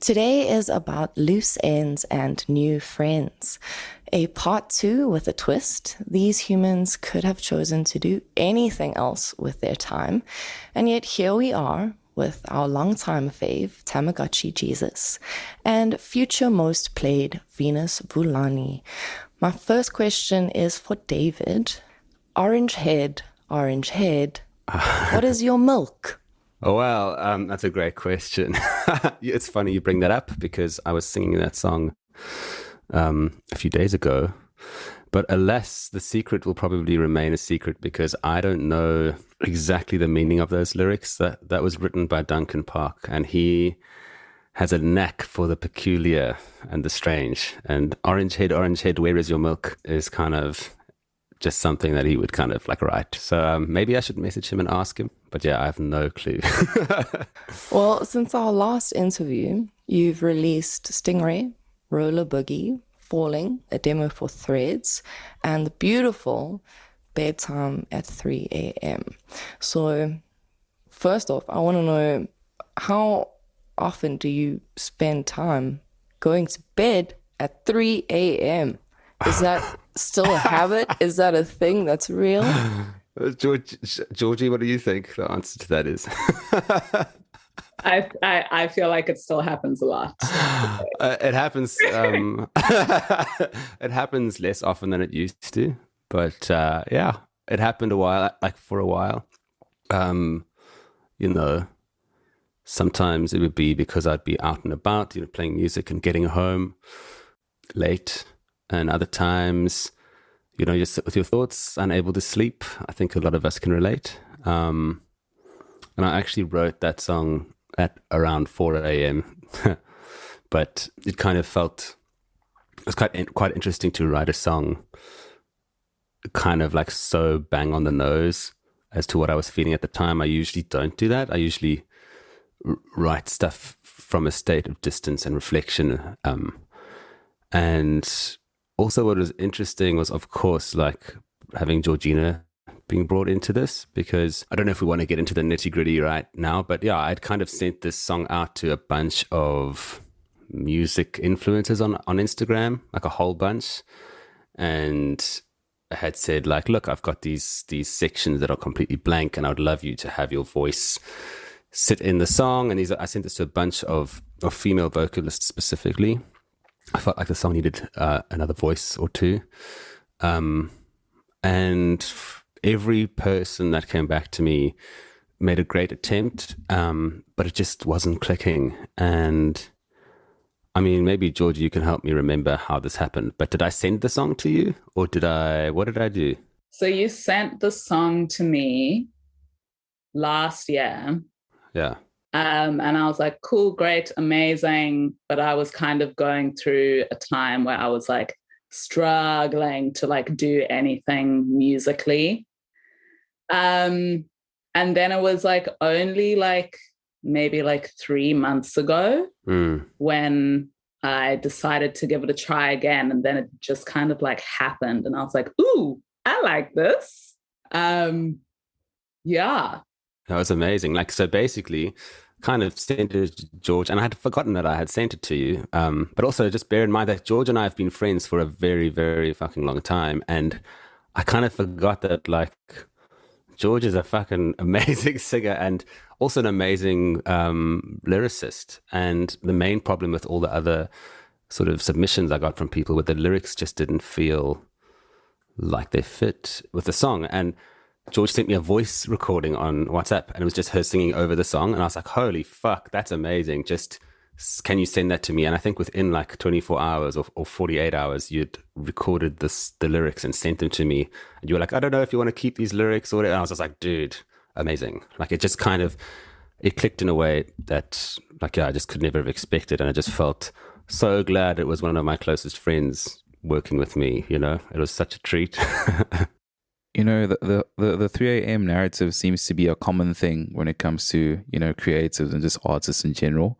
Today is about loose ends and new friends. A part 2 with a twist. These humans could have chosen to do anything else with their time, and yet here we are with our longtime fave, Tamagotchi-JEEZUS, and future most played Venus Vulani. My first question is for David. Orange head, what is your milk? Oh, well, that's a great question. It's funny you bring that up because I was singing that song a few days ago. But alas, the secret will probably remain a secret because I don't know exactly the meaning of those lyrics. That was written by Duncan Park, and he has a knack for the peculiar and the strange. And orange head, where is your milk is kind of just something that he would kind of like write. So maybe I should message him and ask him. But yeah, I have no clue. Well, since our last interview, you've released Stingray, Roller Boogie, Falling, a demo for Threads, and the beautiful Bedtime at 3 a.m. So first off, I want to know, how often do you spend time going to bed at 3 a.m.? Is that still a habit? Is that a thing that's real? Georgie, what do you think the answer to that is? I feel like it still happens a lot. It happens. It happens less often than it used to, but yeah, it happened for a while. Sometimes it would be because I'd be out and about, playing music and getting home late, and other times, you sit with your thoughts, unable to sleep. I think a lot of us can relate. And I actually wrote that song at around 4 a.m. But it kind of felt, it was quite interesting to write a song kind of like so bang on the nose as to what I was feeling at the time. I usually don't do that. I usually write stuff from a state of distance and reflection. And also what was interesting was, of course, like having Georgina being brought into this, because I don't know if we want to get into the nitty gritty right now, but yeah, I'd kind of sent this song out to a bunch of music influencers on Instagram, like a whole bunch. And I had said like, look, I've got these sections that are completely blank and I would love you to have your voice sit in the song. And I sent this to a bunch of female vocalists specifically. I felt like the song needed another voice or two. And every person that came back to me made a great attempt, but it just wasn't clicking. And I mean, maybe Georgie, you can help me remember how this happened, but did I send the song to you, or what did I do? So you sent the song to me last year. Yeah. And I was like, cool, great, amazing. But I was kind of going through a time where I was like struggling to like do anything musically. And then it was like only like maybe like 3 months ago when I decided to give it a try again. And then it just kind of like happened. And I was like, ooh, I like this. Yeah. That was amazing. Like, so basically kind of sent it to George, and I had forgotten that I had sent it to you. But also just bear in mind that George and I have been friends for a very, very fucking long time. And I kind of forgot that like George is a fucking amazing singer and also an amazing lyricist. And the main problem with all the other sort of submissions I got from people with the lyrics just didn't feel like they fit with the song. And George sent me a voice recording on WhatsApp, and it was just her singing over the song. And I was like, holy fuck, that's amazing. Just, can you send that to me? And I think within like 24 hours or 48 hours, you'd recorded the lyrics and sent them to me. And you were like, I don't know if you want to keep these lyrics or whatever. And I was just like, dude, amazing. Like it just kind of, it clicked in a way that like, yeah, I just could never have expected. And I just felt so glad it was one of my closest friends working with me, it was such a treat. The 3 a.m. narrative seems to be a common thing when it comes to, creatives and just artists in general.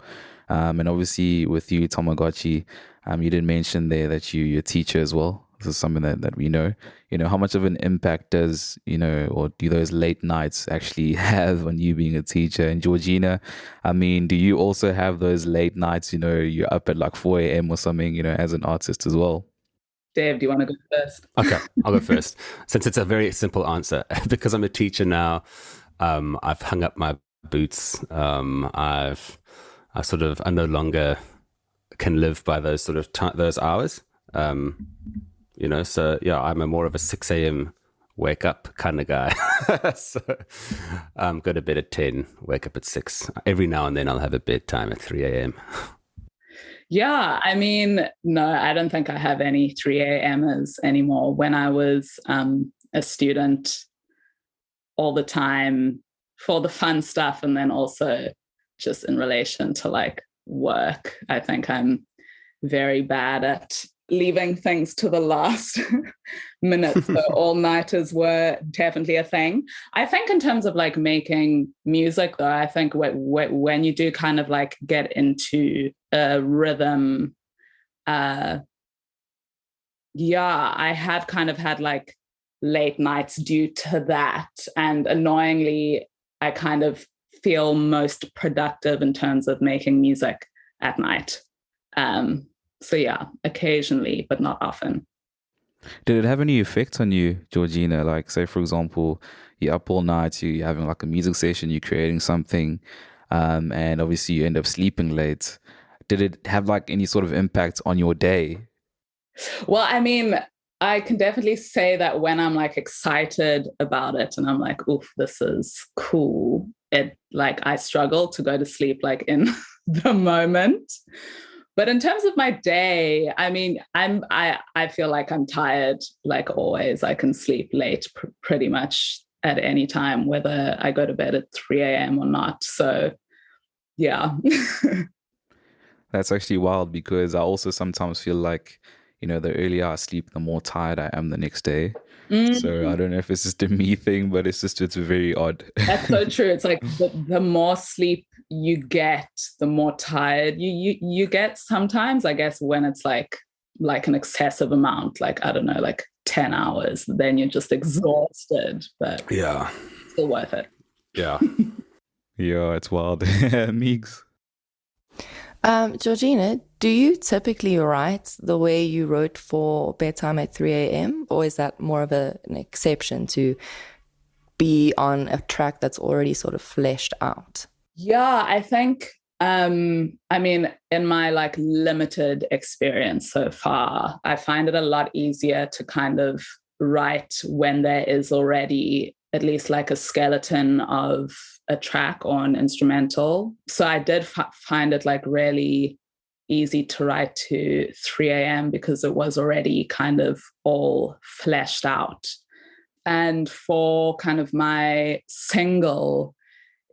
And obviously with you, Tamagotchi, you did mention there that you're a teacher as well. This is something that we know. How much of an impact does, or do those late nights actually have on you being a teacher? And Georgina, I mean, do you also have those late nights, you're up at like 4 a.m. or something, as an artist as well? Dave, do you want to go first? Okay, I'll go first. Since it's a very simple answer, because I'm a teacher now, I've hung up my boots. I no longer can live by those sort of those hours. So yeah, I'm more of a 6 a.m. wake up kind of guy. So go to bed at 10, wake up at 6. Every now and then I'll have a bedtime at 3 a.m. Yeah, I mean, no, I don't think I have any 3 a.m.ers anymore. When I was a student, all the time for the fun stuff, and then also just in relation to like work, I think I'm very bad at leaving things to the last minute. So all-nighters were definitely a thing. I think in terms of like making music, though, I think when you do kind of like get into a rhythm, I have kind of had like late nights due to that. And annoyingly, I kind of feel most productive in terms of making music at night. So yeah, occasionally, but not often. Did it have any effect on you, Georgina? Like, say, for example, you're up all night, you're having like a music session, you're creating something, and obviously you end up sleeping late. Did it have like any sort of impact on your day? Well, I mean, I can definitely say that when I'm like excited about it and I'm like, oof, this is cool. It like I struggle to go to sleep like in the moment. But in terms of my day, I mean, I feel like I'm tired, like always. I can sleep late pretty much at any time, whether I go to bed at 3 a.m. or not. So, yeah. That's actually wild because I also sometimes feel like, the earlier I sleep, the more tired I am the next day. So I don't know if it's just a me thing, but it's very odd. That's so true. It's like the more sleep you get, the more tired you get sometimes, I guess, when it's like an excessive amount, like, I don't know, like 10 hours, then you're just exhausted, but yeah, still worth it. Yeah. Yeah, it's wild. Meegs. Georgina, do you typically write the way you wrote for bedtime at 3 a.m. or is that more of an exception to be on a track that's already sort of fleshed out? Yeah, I think, I mean, in my like limited experience so far, I find it a lot easier to kind of write when there is already at least like a skeleton of a track or an instrumental. So I did find it like really easy to write to 3 a.m. because it was already kind of all fleshed out. And for kind of my single,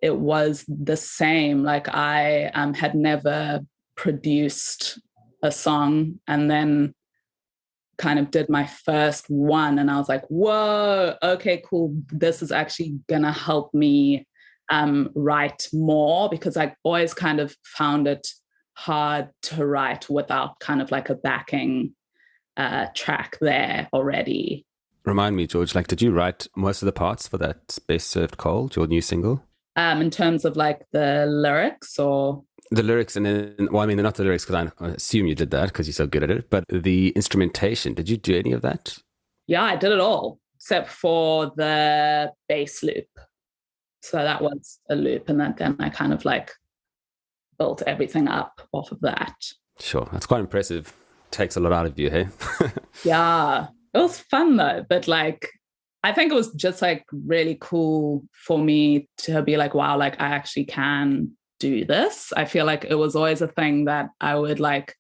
it was the same. Like I had never produced a song and then kind of did my first one. And I was like, whoa, okay, cool. This is actually going to help me write more because I always kind of found it hard to write without kind of like a backing track there already. Remind me, George, like, did you write most of the parts for that Best Served Cold, your new single? In terms of like the lyrics or? The lyrics and then, well, I mean, not the lyrics because I assume you did that because you're so good at it, but the instrumentation, did you do any of that? Yeah, I did it all except for the bass loop. So that was a loop and then I kind of like built everything up off of that. Sure, that's quite impressive. Takes a lot out of you, hey? Yeah, it was fun though, but like, I think it was just like really cool for me to be like, wow, like I actually can do this. I feel like it was always a thing that I would like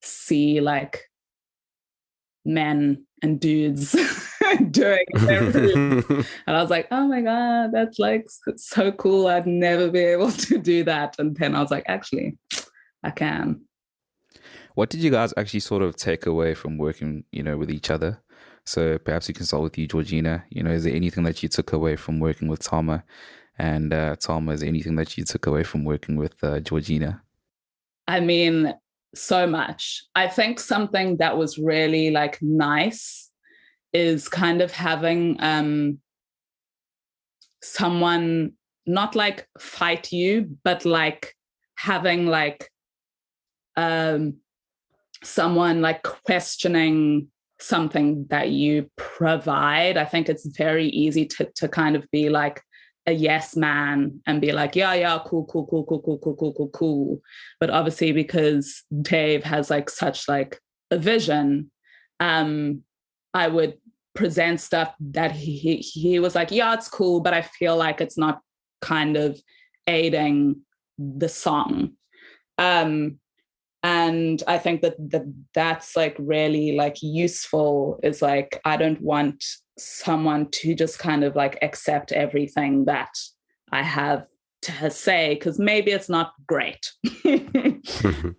see like men and dudes doing in their room. And I was like, oh my God, that's like so cool. I'd never be able to do that. And then I was like, actually, I can. What did you guys actually sort of take away from working, with each other? So perhaps we can start with you, Georgina. Is there anything that you took away from working with Tama? And Tama, is there anything that you took away from working with Georgina? I mean, so much. I think something that was really like nice is kind of having someone not like fight you, but like having like someone like questioning something that you provide. I think it's very easy to kind of be like a yes man and be like, yeah, cool. But obviously because Dave has like such like a vision, I would present stuff that he was like, yeah, it's cool, but I feel like it's not kind of aiding the song. And I think that's like really like useful, is like, I don't want someone to just kind of like accept everything that I have to say, because maybe it's not great.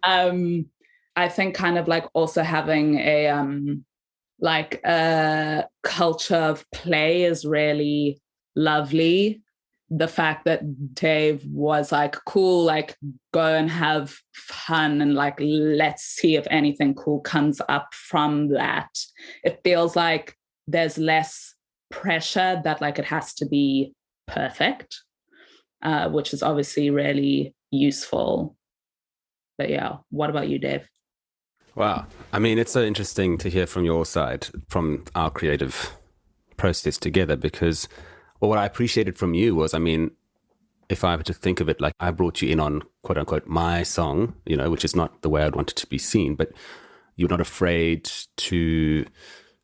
I think kind of like also having a culture of play is really lovely. The fact that Dave was like, cool, like go and have fun and like, let's see if anything cool comes up from that. It feels like there's less pressure that like it has to be perfect, which is obviously really useful. But yeah, what about you, Dave? Wow. I mean, it's so interesting to hear from your side, from our creative process together, because what I appreciated from you was, I mean, if I were to think of it, like I brought you in on quote unquote my song, you know, which is not the way I'd want it to be seen, but you're not afraid to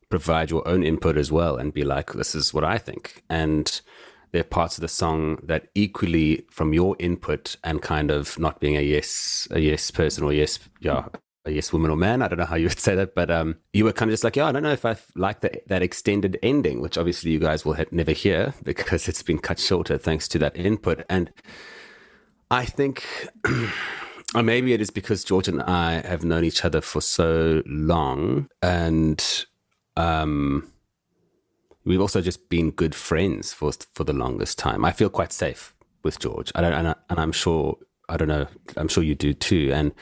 provide your own input as well and be like, this is what I think. And there are parts of the song that equally from your input and kind of not being a yes person or a yes woman or man, I don't know how you would say that, but you were kind of just like, yeah, I don't know if I like that extended ending, which obviously you guys will never hear because it's been cut shorter thanks to that input. And I think or maybe it is because George and I have known each other for so long, and we've also just been good friends for the longest time. I feel quite safe with George. I'm sure, I don't know, I'm sure you do too. And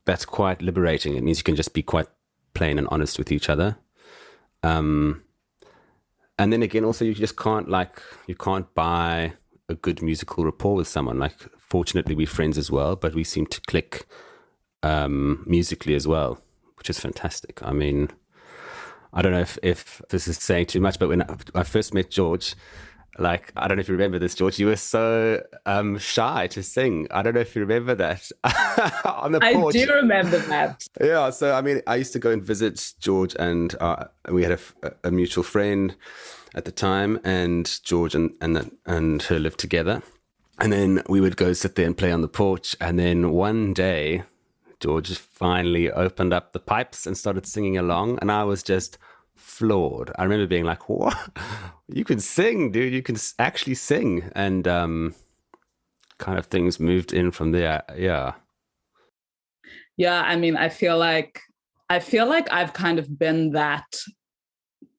that's quite liberating. It means you can just be quite plain and honest with each other. And then again, also you just can't you can't buy a good musical rapport with someone. Like, fortunately, we're friends as well, but we seem to click musically as well, which is fantastic. I mean, I don't know if this is saying too much, but when I first met George, like, I don't know if you remember this, George, you were so shy to sing. I don't know if you remember that on the porch. I do remember that. Yeah, so I mean, I used to go and visit George, and we had a mutual friend at the time, and George and her lived together. And then we would go sit there and play on the porch. And then one day, George finally opened up the pipes and started singing along, and I was just floored. I remember being like, what? You can sing, dude. You can actually sing. And kind of things moved in from there. Yeah. Yeah, I mean, I feel like I've kind of been that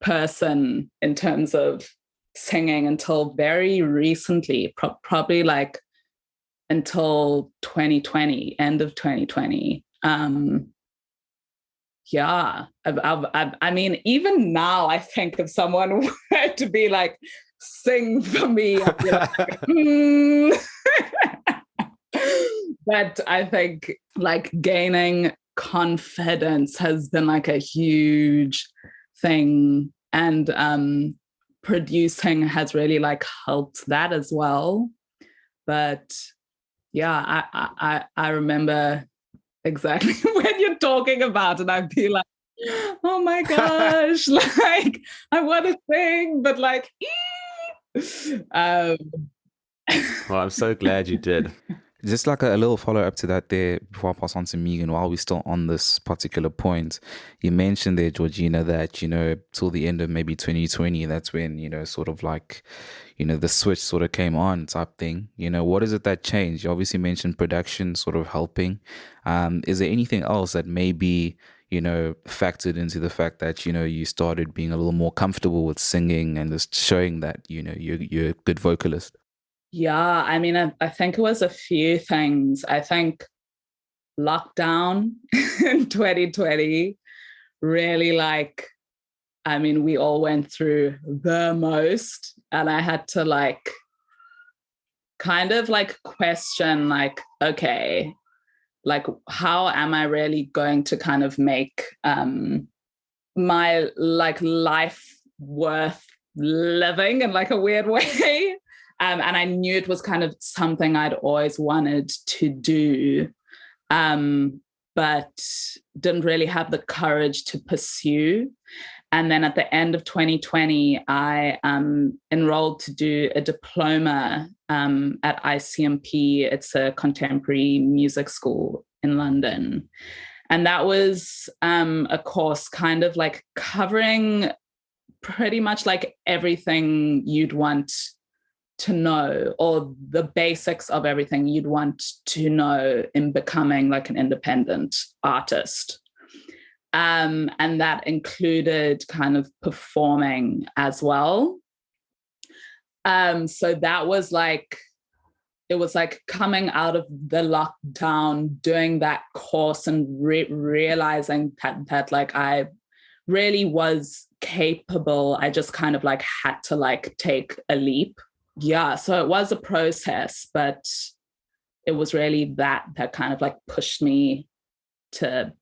person in terms of singing until very recently, probably like until 2020, end of 2020. Yeah, I mean, even now, I think if someone were to be like, sing for me, I'd be like, But I think like gaining confidence has been like a huge thing, and producing has really like helped that as well. But yeah, I remember exactly when you're talking about it, I'd be like, oh my gosh, like I want to sing, but like, Well, I'm so glad you did. Just like a little follow-up to that there, before I pass on to Meagan, while we're still on this particular point, you mentioned there, Georgina, that, till the end of maybe 2020, that's when, sort of like, the switch sort of came on type thing. What is it that changed? You obviously mentioned production sort of helping. Is there anything else that maybe, factored into the fact that, you started being a little more comfortable with singing and just showing that, you're a good vocalist? Yeah, I mean, I think it was a few things. I think lockdown in 2020 really like, I mean, we all went through the most, and I had to like kind of like question like, okay, like how am I really going to kind of make my like life worth living in like a weird way. And I knew it was kind of something I'd always wanted to do, but didn't really have the courage to pursue. And then at the end of 2020, I enrolled to do a diploma at ICMP. It's a contemporary music school in London. And that was a course kind of like covering pretty much like everything you'd want to know, or the basics of everything you'd want to know in becoming like an independent artist. And that included kind of performing as well. So that was like, it was like coming out of the lockdown, doing that course and realizing that like I really was capable. I just kind of like had to like take a leap. Yeah, so it was a process, but it was really that kind of like pushed me to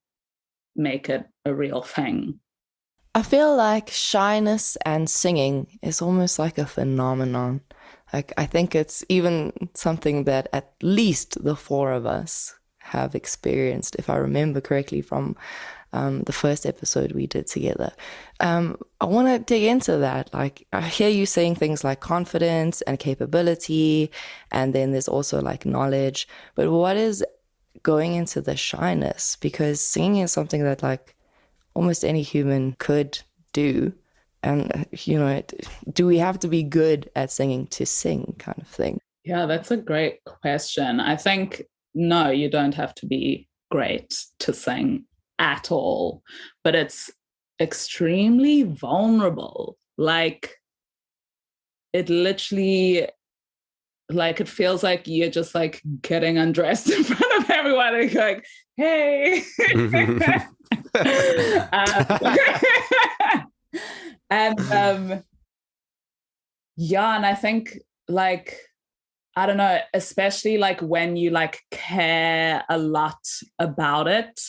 make it a real thing. I feel like shyness and singing is almost like a phenomenon. Like, I think it's even something that at least the four of us have experienced, if I remember correctly from the first episode we did together. I want to dig into that. Like, I hear you saying things like confidence and capability, and then there's also like knowledge. But what is going into the shyness? Because singing is something that like almost any human could do. And, you know, do we have to be good at singing to sing, kind of thing? Yeah, that's a great question. I think, no, you don't have to be great to sing at all, but it's extremely vulnerable. Like, it literally, like, it feels like you're just like getting undressed in front of everyone and like, hey. And yeah, and I think like, I don't know, especially like when you like care a lot about it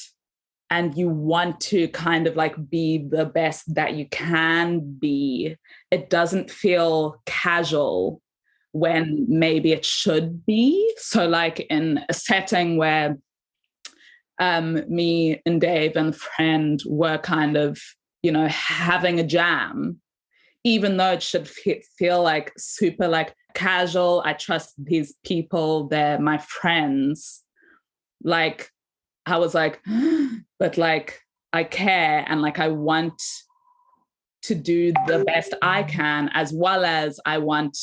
and you want to kind of like be the best that you can be, it doesn't feel casual when maybe it should be. So like in a setting where me and Dave and a friend were kind of, you know, having a jam, even though it should feel like super like casual, I trust these people, they're my friends. Like, I was like, but like, I care and like, I want to do the best I can, as well as I want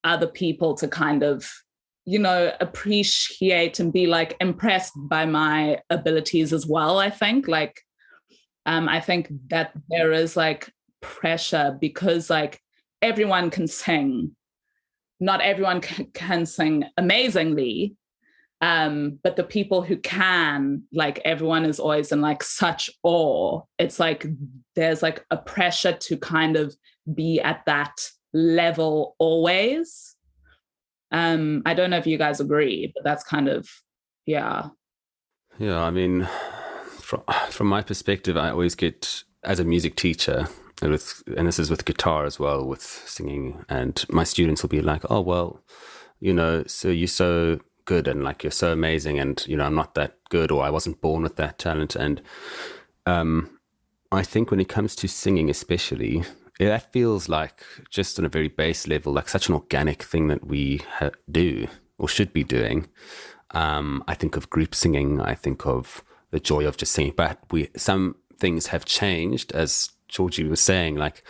other people to kind of, you know, appreciate and be like impressed by my abilities as well. I think like, I think that there is like pressure because like everyone can sing. Not everyone can sing amazingly, but the people who can, like everyone is always in like such awe. It's like there's like a pressure to kind of be at that level always. I don't know if you guys agree, but that's kind of, yeah. Yeah, I mean, from my perspective, I always get, as a music teacher, and this is with guitar as well, with singing, and my students will be like, oh, well, you know, so you're so good and like you're so amazing, and, you know, I'm not that good, or I wasn't born with that talent. And I think when it comes to singing especially, that feels like, just on a very base level, like such an organic thing that we do or should be doing. I think of group singing, I think of the joy of just singing, but some things have changed, as Georgie was saying, like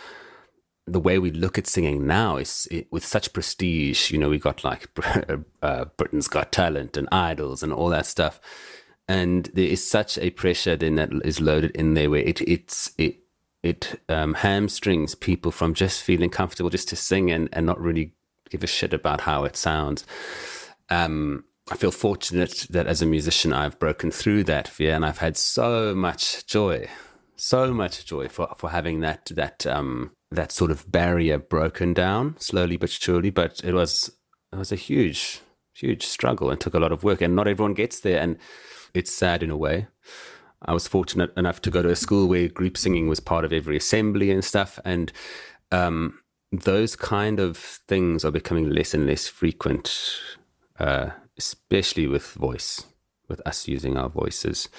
the way we look at singing now is with such prestige. You know, we got like Britain's Got Talent and Idols and all that stuff, and there is such a pressure then that is loaded in there where it hamstrings people from just feeling comfortable just to sing and not really give a shit about how it sounds. I feel fortunate that as a musician, I've broken through that fear, and I've had so much joy for having that sort of barrier broken down slowly but surely. But it was a huge struggle and took a lot of work, and not everyone gets there, and it's sad in a way. I was fortunate enough to go to a school where group singing was part of every assembly and stuff, and those kind of things are becoming less and less frequent, especially with us using our voices.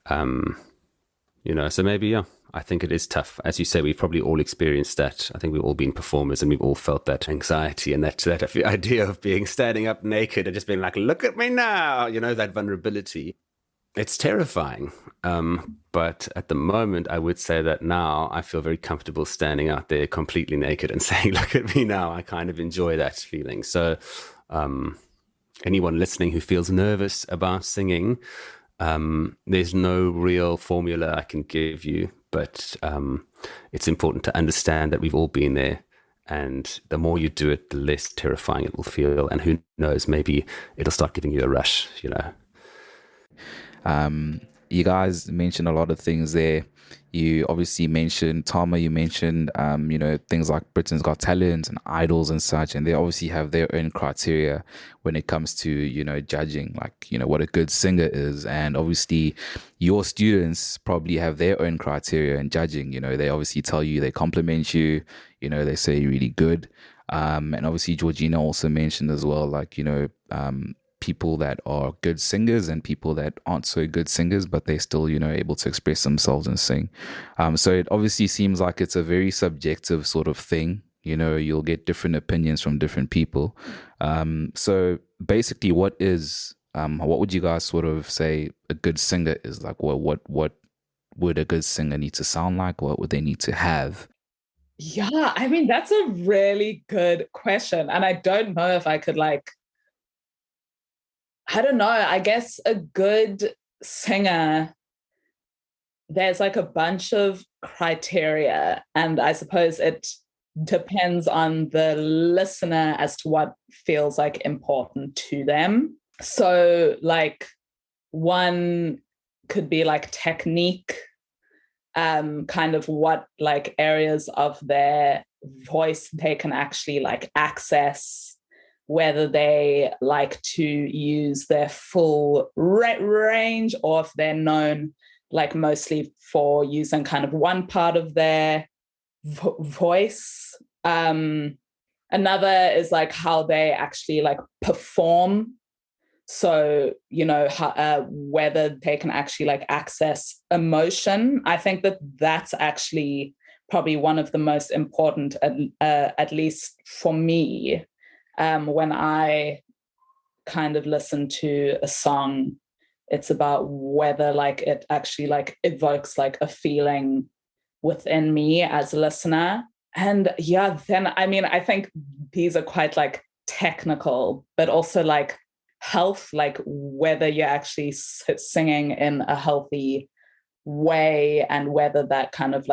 So maybe, I think it is tough. As you say, we've probably all experienced that. I think we've all been performers, and we've all felt that anxiety and that idea of standing up naked and just being like, look at me now, that vulnerability. It's terrifying. But at the moment, I would say that now I feel very comfortable standing out there completely naked and saying, look at me now. I kind of enjoy that feeling. So anyone listening who feels nervous about singing, there's no real formula I can give you, but it's important to understand that we've all been there, and the more you do it, the less terrifying it will feel, and who knows, maybe it'll start giving you a rush. You guys mentioned a lot of things there. You obviously mentioned Tama, you mentioned things like Britain's Got Talent and Idols and such, and they obviously have their own criteria when it comes to judging, like what a good singer is. And obviously your students probably have their own criteria in judging. They obviously tell you, they compliment you, they say you're really good. And obviously Georgina also mentioned as well, like people that are good singers and people that aren't so good singers, but they're still, able to express themselves and sing. So it obviously seems like it's a very subjective sort of thing. You'll get different opinions from different people. So basically, what would you guys sort of say a good singer is? Like, what would a good singer need to sound like? What would they need to have? Yeah, I mean, that's a really good question. And I don't know if I could I don't know. I guess a good singer, there's a bunch of criteria, and I suppose it depends on the listener as to what feels important to them. So one could be technique, kind of what areas of their voice they can actually access, whether they like to use their full range, or if they're known mostly for using kind of one part of their voice. Another is how they actually perform. So, whether they can actually access emotion. I think that's actually probably one of the most important, at least for me. When I kind of listen to a song, it's about whether it actually evokes a feeling within me as a listener. And then I mean, I think these are quite technical, but also health, whether you're actually singing in a healthy way, and whether that kind of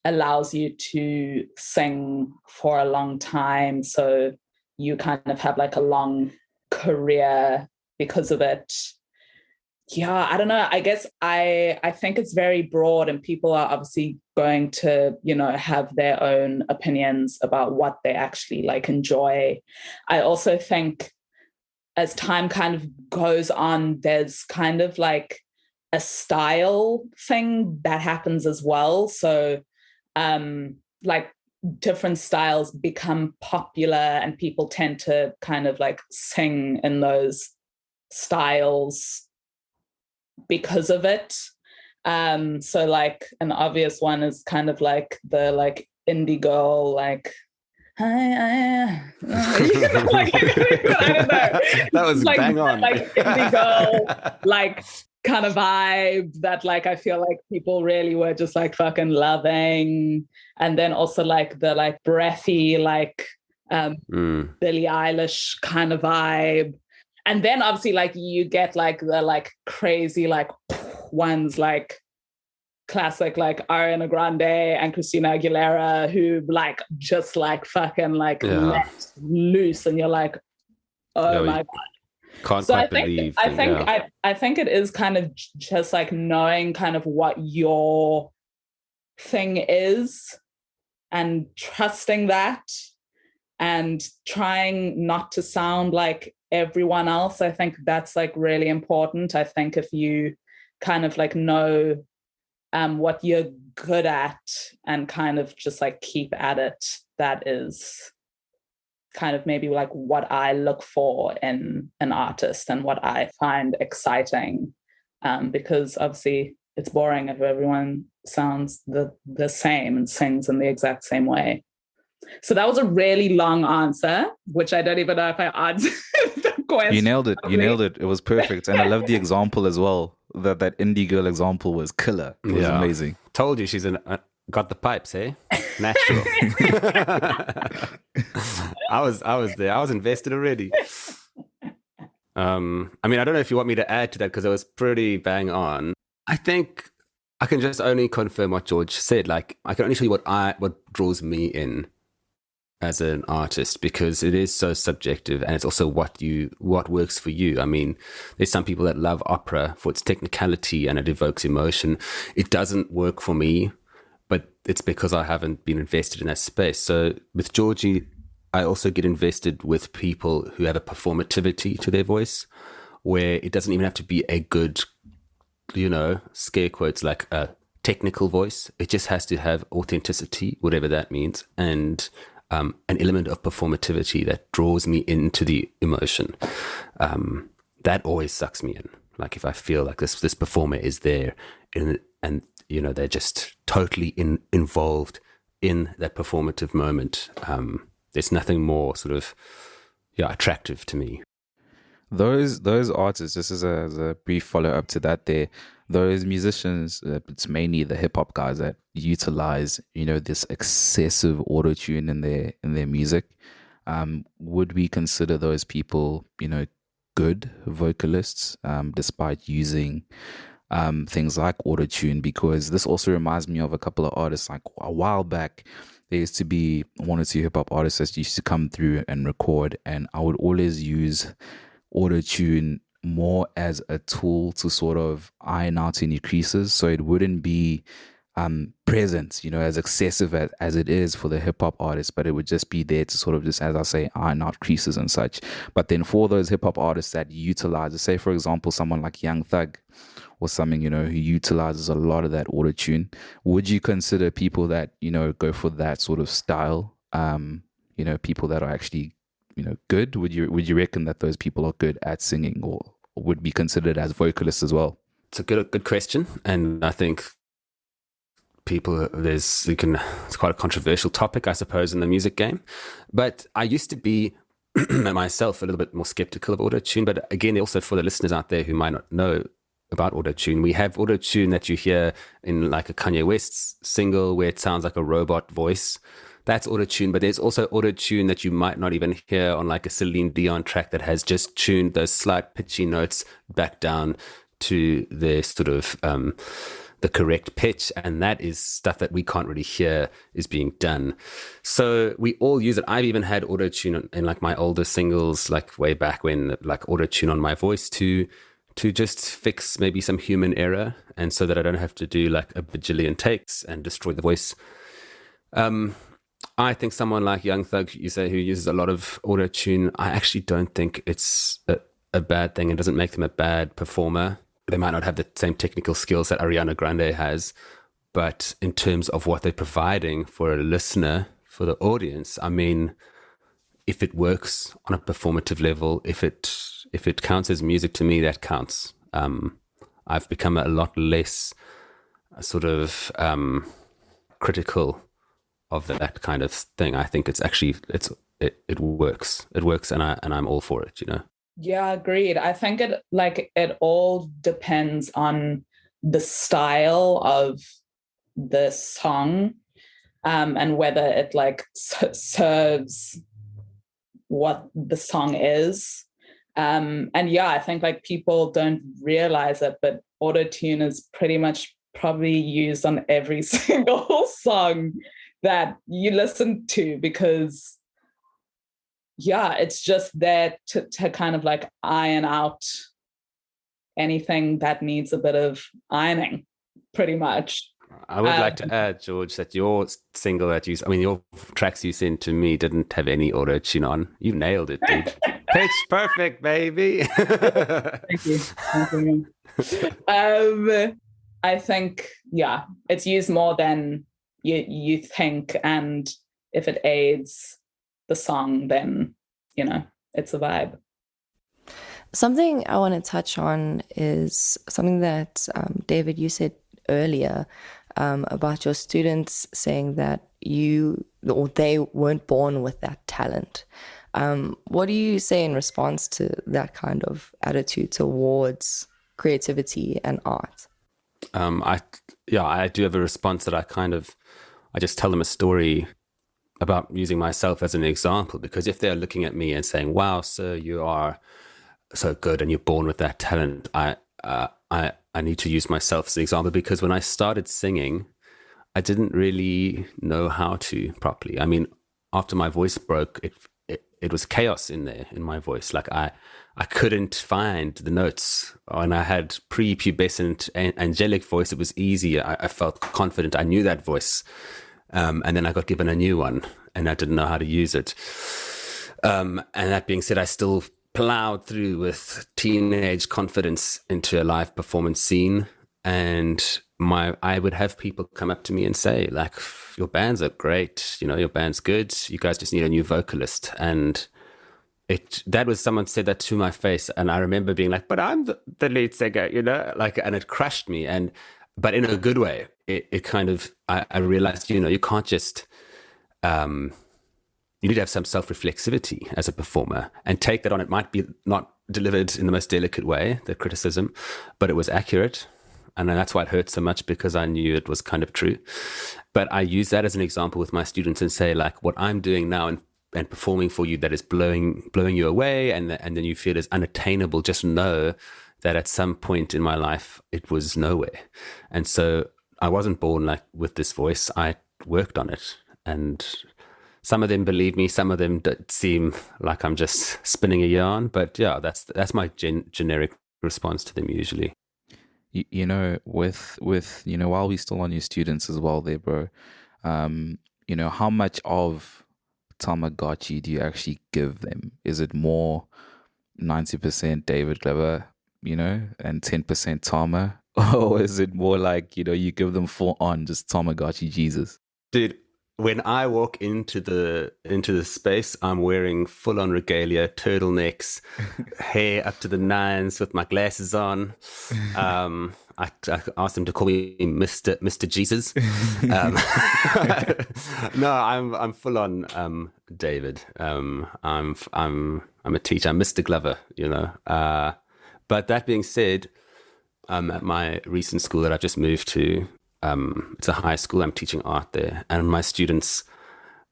allows you to sing for a long time. So you kind of have a long career because of it. Yeah, I don't know. I guess I think it's very broad, and people are obviously going to, have their own opinions about what they actually enjoy. I also think as time kind of goes on, there's kind of a style thing that happens as well. So different styles become popular, and people tend to kind of sing in those styles because of it. So an obvious one is kind of the indie girl, I don't know. That was bang on. Indie girl, kind of vibe that I feel people really were just fucking loving. And then also the breathy Billie Eilish kind of vibe. And then obviously you get the crazy ones classic Ariana Grande and Christina Aguilera, who just fucking let loose, and you're oh my God. Can't So quite believe. I think it is kind of just like knowing kind of what your thing is and trusting that and trying not to sound like everyone else. I think that's like really important. I think if you kind of like know what you're good at and kind of just like keep at it, that is kind of maybe like what I look for in an artist and what I find exciting, because obviously it's boring if everyone sounds the same and sings in the exact same way. So that was a really long answer, which I don't even know if I answered the question. You nailed it. You nailed it. It was perfect. And I love the example as well. That indie girl example was killer. It was amazing. Told you she's got the pipes, eh? Natural. I was there. I was invested already. I mean, I don't know if you want me to add to that because it was pretty bang on. I think I can just only confirm what George said. Like, I can only show you what draws me in as an artist, because it is so subjective, and it's also what works for you. I mean, there's some people that love opera for its technicality and it evokes emotion. It doesn't work for me, but it's because I haven't been invested in that space. So with Georgie, I also get invested with people who have a performativity to their voice, where it doesn't even have to be a good, scare quotes, like a technical voice. It just has to have authenticity, whatever that means, and an element of performativity that draws me into the emotion. That always sucks me in. Like if I feel like this performer is there and they're just totally involved in that performative moment. There's nothing more sort of attractive to me. Those artists, just as a brief follow up to that, those musicians, it's mainly the hip hop guys that utilize this excessive auto tune in their music. Would we consider those people good vocalists despite using things like auto tune? Because this also reminds me of a couple of artists. Like a while back, there used to be one or two hip hop artists that used to come through and record, and I would always use auto tune more as a tool to sort of iron out any creases, so it wouldn't be present, as excessive as it is for the hip hop artists, but it would just be there to sort of just, as I say, iron out creases and such. But then for those hip hop artists that utilize, say for example, someone like Young Thug or something, who utilizes a lot of that auto tune, would you consider people that go for that sort of style, people that are actually good? Would you reckon that those people are good at singing or would be considered as vocalists as well? It's a good question, and I think it's quite a controversial topic, I suppose, in the music game. But I used to be myself a little bit more skeptical of auto-tune. But again, also for the listeners out there who might not know about auto-tune, we have auto-tune that you hear in like a Kanye West single where it sounds like a robot voice. That's auto-tune, but there's also auto-tune that you might not even hear on like a Celine Dion track that has just tuned those slight pitchy notes back down to their sort of the correct pitch, and that is stuff that we can't really hear is being done. So we all use it. I've even had auto-tune in like my older singles, like way back when, like auto-tune on my voice to just fix maybe some human error, and so that I don't have to do like a bajillion takes and destroy the voice. I think someone like Young Thug, you say, who uses a lot of auto-tune, I actually don't think it's a bad thing. It doesn't make them a bad performer. They might not have the same technical skills that Ariana Grande has, but in terms of what they're providing for a listener, for the audience, I mean, if it works on a performative level, if it counts as music to me, that counts. I've become a lot less sort of critical of that kind of thing. I think it's actually it works. It works, and I'm all for it. Yeah, agreed. I think it all depends on the style of the song, and whether it like serves what the song is. And yeah, I think like people don't realize it, but auto-tune is pretty much probably used on every single song that you listen to, because yeah, it's just there to kind of like iron out anything that needs a bit of ironing, pretty much. I would like to add, George, that your single your tracks you sent to me didn't have any auto-tune on. You nailed it, dude. Pitch perfect, baby. Thank you. I think, yeah, it's used more than you think, and if it aids the song, then, you know, it's a vibe. Something I want to touch on is something that David, you said earlier about your students saying that they weren't born with that talent. What do you say in response to that kind of attitude towards creativity and art? I do have a response that I just tell them a story about using myself as an example, because if they're looking at me and saying, wow, sir, you are so good and you're born with that talent, I need to use myself as an example, because when I started singing, I didn't really know how to properly. I mean, after my voice broke, it was chaos in there in my voice. Like I couldn't find the notes. When I had prepubescent angelic voice, it was easy. I felt confident. I knew that voice. And then I got given a new one and I didn't know how to use it. And that being said, I still plowed through with teenage confidence into a live performance scene. And I would have people come up to me and say, like, your bands are great, you know, your band's good, you guys just need a new vocalist. And that was, someone said that to my face, and I remember being like, but I'm the lead singer, you know, like, and it crushed me. But in a good way. It kind of, I realized, you know, you can't just you need to have some self-reflexivity as a performer and take that on. It might be not delivered in the most delicate way, the criticism, but it was accurate. And that's why it hurt so much, because I knew it was kind of true. But I use that as an example with my students and say, like, what I'm doing now and performing for you that is blowing you away and then you feel is unattainable, just know that at some point in my life, it was nowhere. And so I wasn't born like with this voice. I worked on it. And some of them believe me, some of them seem like I'm just spinning a yarn. But yeah, that's my generic response to them usually. You know, with you know, while we're still on your students as well there, bro, you know, how much of Tamagotchi do you actually give them? Is it more 90% David Glover, you know, and 10% Tama? Or is it more like, you know, you give them full on just Tamagotchi-JEEZUS? Dude, when I walk into the space, I'm wearing full on regalia, turtlenecks, hair up to the nines with my glasses on. I asked them to call me Mr Jeezus. No, I'm full on David. I'm a teacher. I'm Mr. Glover, you know. But that being said, at my recent school that I've just moved to, it's a high school. I'm teaching art there, and my students.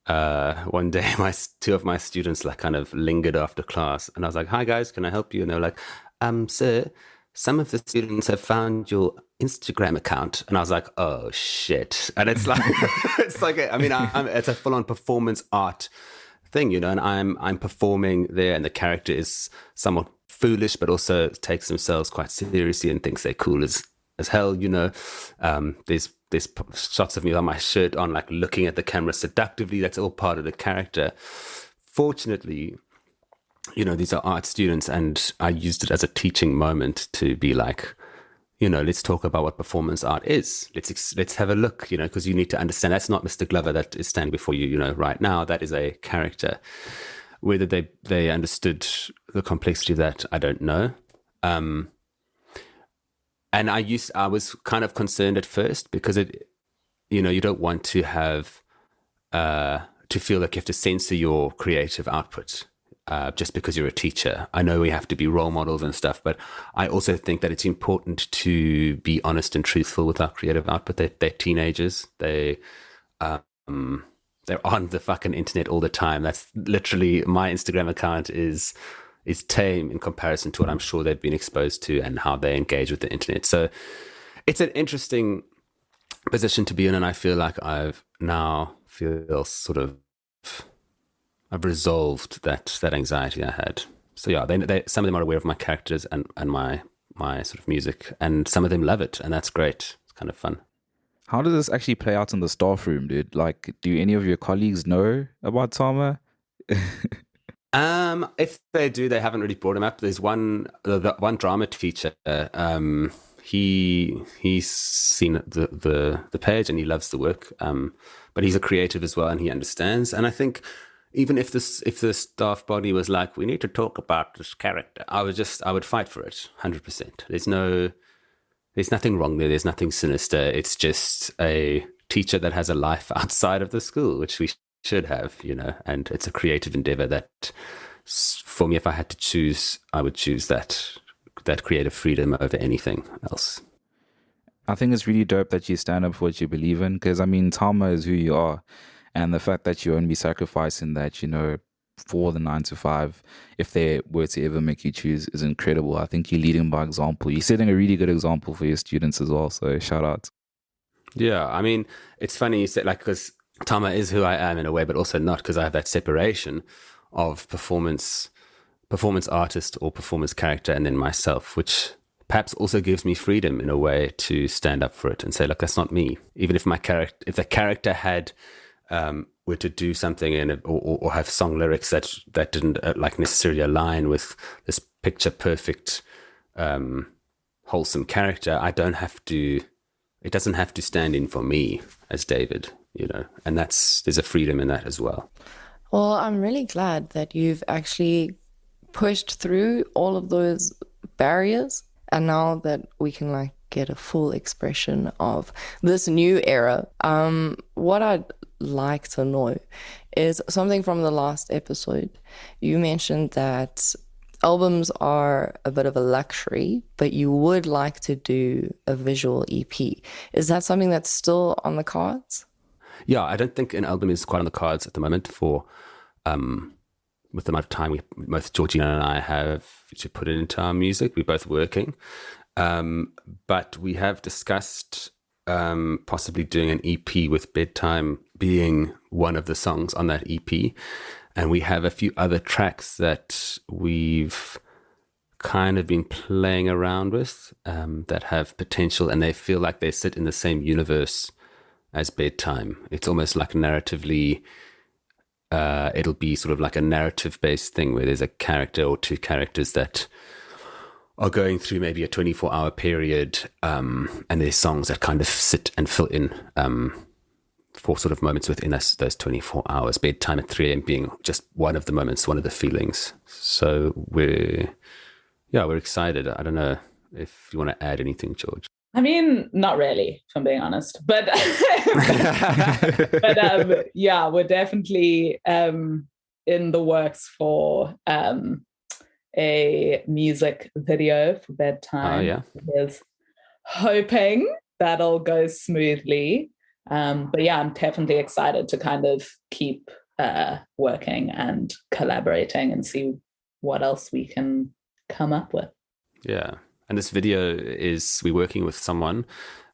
One day, two of my students like kind of lingered after class, and I was like, "Hi guys, can I help you?" And they're like, "Sir, some of the students have found your Instagram account," and I was like, "Oh shit!" And it's like, it's a full-on performance art thing, you know. And I'm performing there, and the character is somewhat foolish, but also takes themselves quite seriously and thinks they're cool as hell, you know. There's shots of me on my shirt on, like looking at the camera seductively. That's all part of the character. Fortunately, you know, these are art students, and I used it as a teaching moment to be like, you know, let's talk about what performance art is. Let's have a look, you know, because you need to understand that's not Mr. Glover that is standing before you, you know, right now. That is a character. Whether they understood the complexity of that, I don't know. And I was kind of concerned at first because you know, you don't want to have to feel like you have to censor your creative output just because you're a teacher. I know we have to be role models and stuff, but I also think that it's important to be honest and truthful with our creative output. They're teenagers. They're on the fucking internet all the time. That's literally, my Instagram account is tame in comparison to what I'm sure they've been exposed to and how they engage with the internet. So it's an interesting position to be in, and I feel like I've now feel sort of I've resolved that anxiety I had. So yeah, they some of them are aware of my characters and my sort of music, and some of them love it, and that's great. It's kind of fun. How does this actually play out in the staff room, dude? Like, do any of your colleagues know about Tama? If they do, they haven't really brought him up. There's the one drama teacher. He's seen the page and he loves the work. But he's a creative as well, and he understands. And I think even if the staff body was like, we need to talk about this character, I would fight for it 100%. There's nothing wrong there. There's nothing sinister. It's just a teacher that has a life outside of the school, which we should have, and it's a creative endeavor that, for me, if I had to choose, I would choose that creative freedom over anything else. I think it's really dope that you stand up for what you believe in, because, I mean, Tama is who you are, and the fact that you only sacrificing that, for the 9 to 5, if they were to ever make you choose, is incredible. I think you're leading by example. You're setting a really good example for your students as well, so shout out. Yeah, I mean, it's funny you said, because Tama is who I am in a way, but also not, because I have that separation of performance artist or performance character and then myself, which perhaps also gives me freedom in a way to stand up for it and say, look, that's not me. Even if if the character had were to do something in it, or have song lyrics that didn't necessarily align with this picture perfect wholesome character, it doesn't have to stand in for me as David, and there's a freedom in that as well. Well, I'm really glad that you've actually pushed through all of those barriers, and now that we can get a full expression of this new era. What I'd like to know is something from the last episode. You mentioned that albums are a bit of a luxury, but you would like to do a visual EP. Is that something that's still on the cards? Yeah, I don't think an album is quite on the cards at the moment for with the amount of time both Georgina and I have to put it into our music. We're both working. But we have discussed possibly doing an EP with Bedtime being one of the songs on that EP. And we have a few other tracks that we've kind of been playing around with that have potential, and they feel like they sit in the same universe as Bedtime. It's almost like narratively, it'll be sort of like a narrative-based thing where there's a character or two characters that are going through maybe a 24-hour period, and there's songs that kind of sit and fill in for sort of moments within those 24 hours. Bedtime at 3 a.m. being just one of the moments, one of the feelings. So we're excited. I don't know if you want to add anything, George. I mean, not really, if I'm being honest. But yeah, we're definitely in the works for a music video for Bedtime. Oh, yeah. There's hoping that'll go smoothly. But yeah, I'm definitely excited to kind of keep working and collaborating and see what else we can come up with. Yeah. And this video we're working with someone.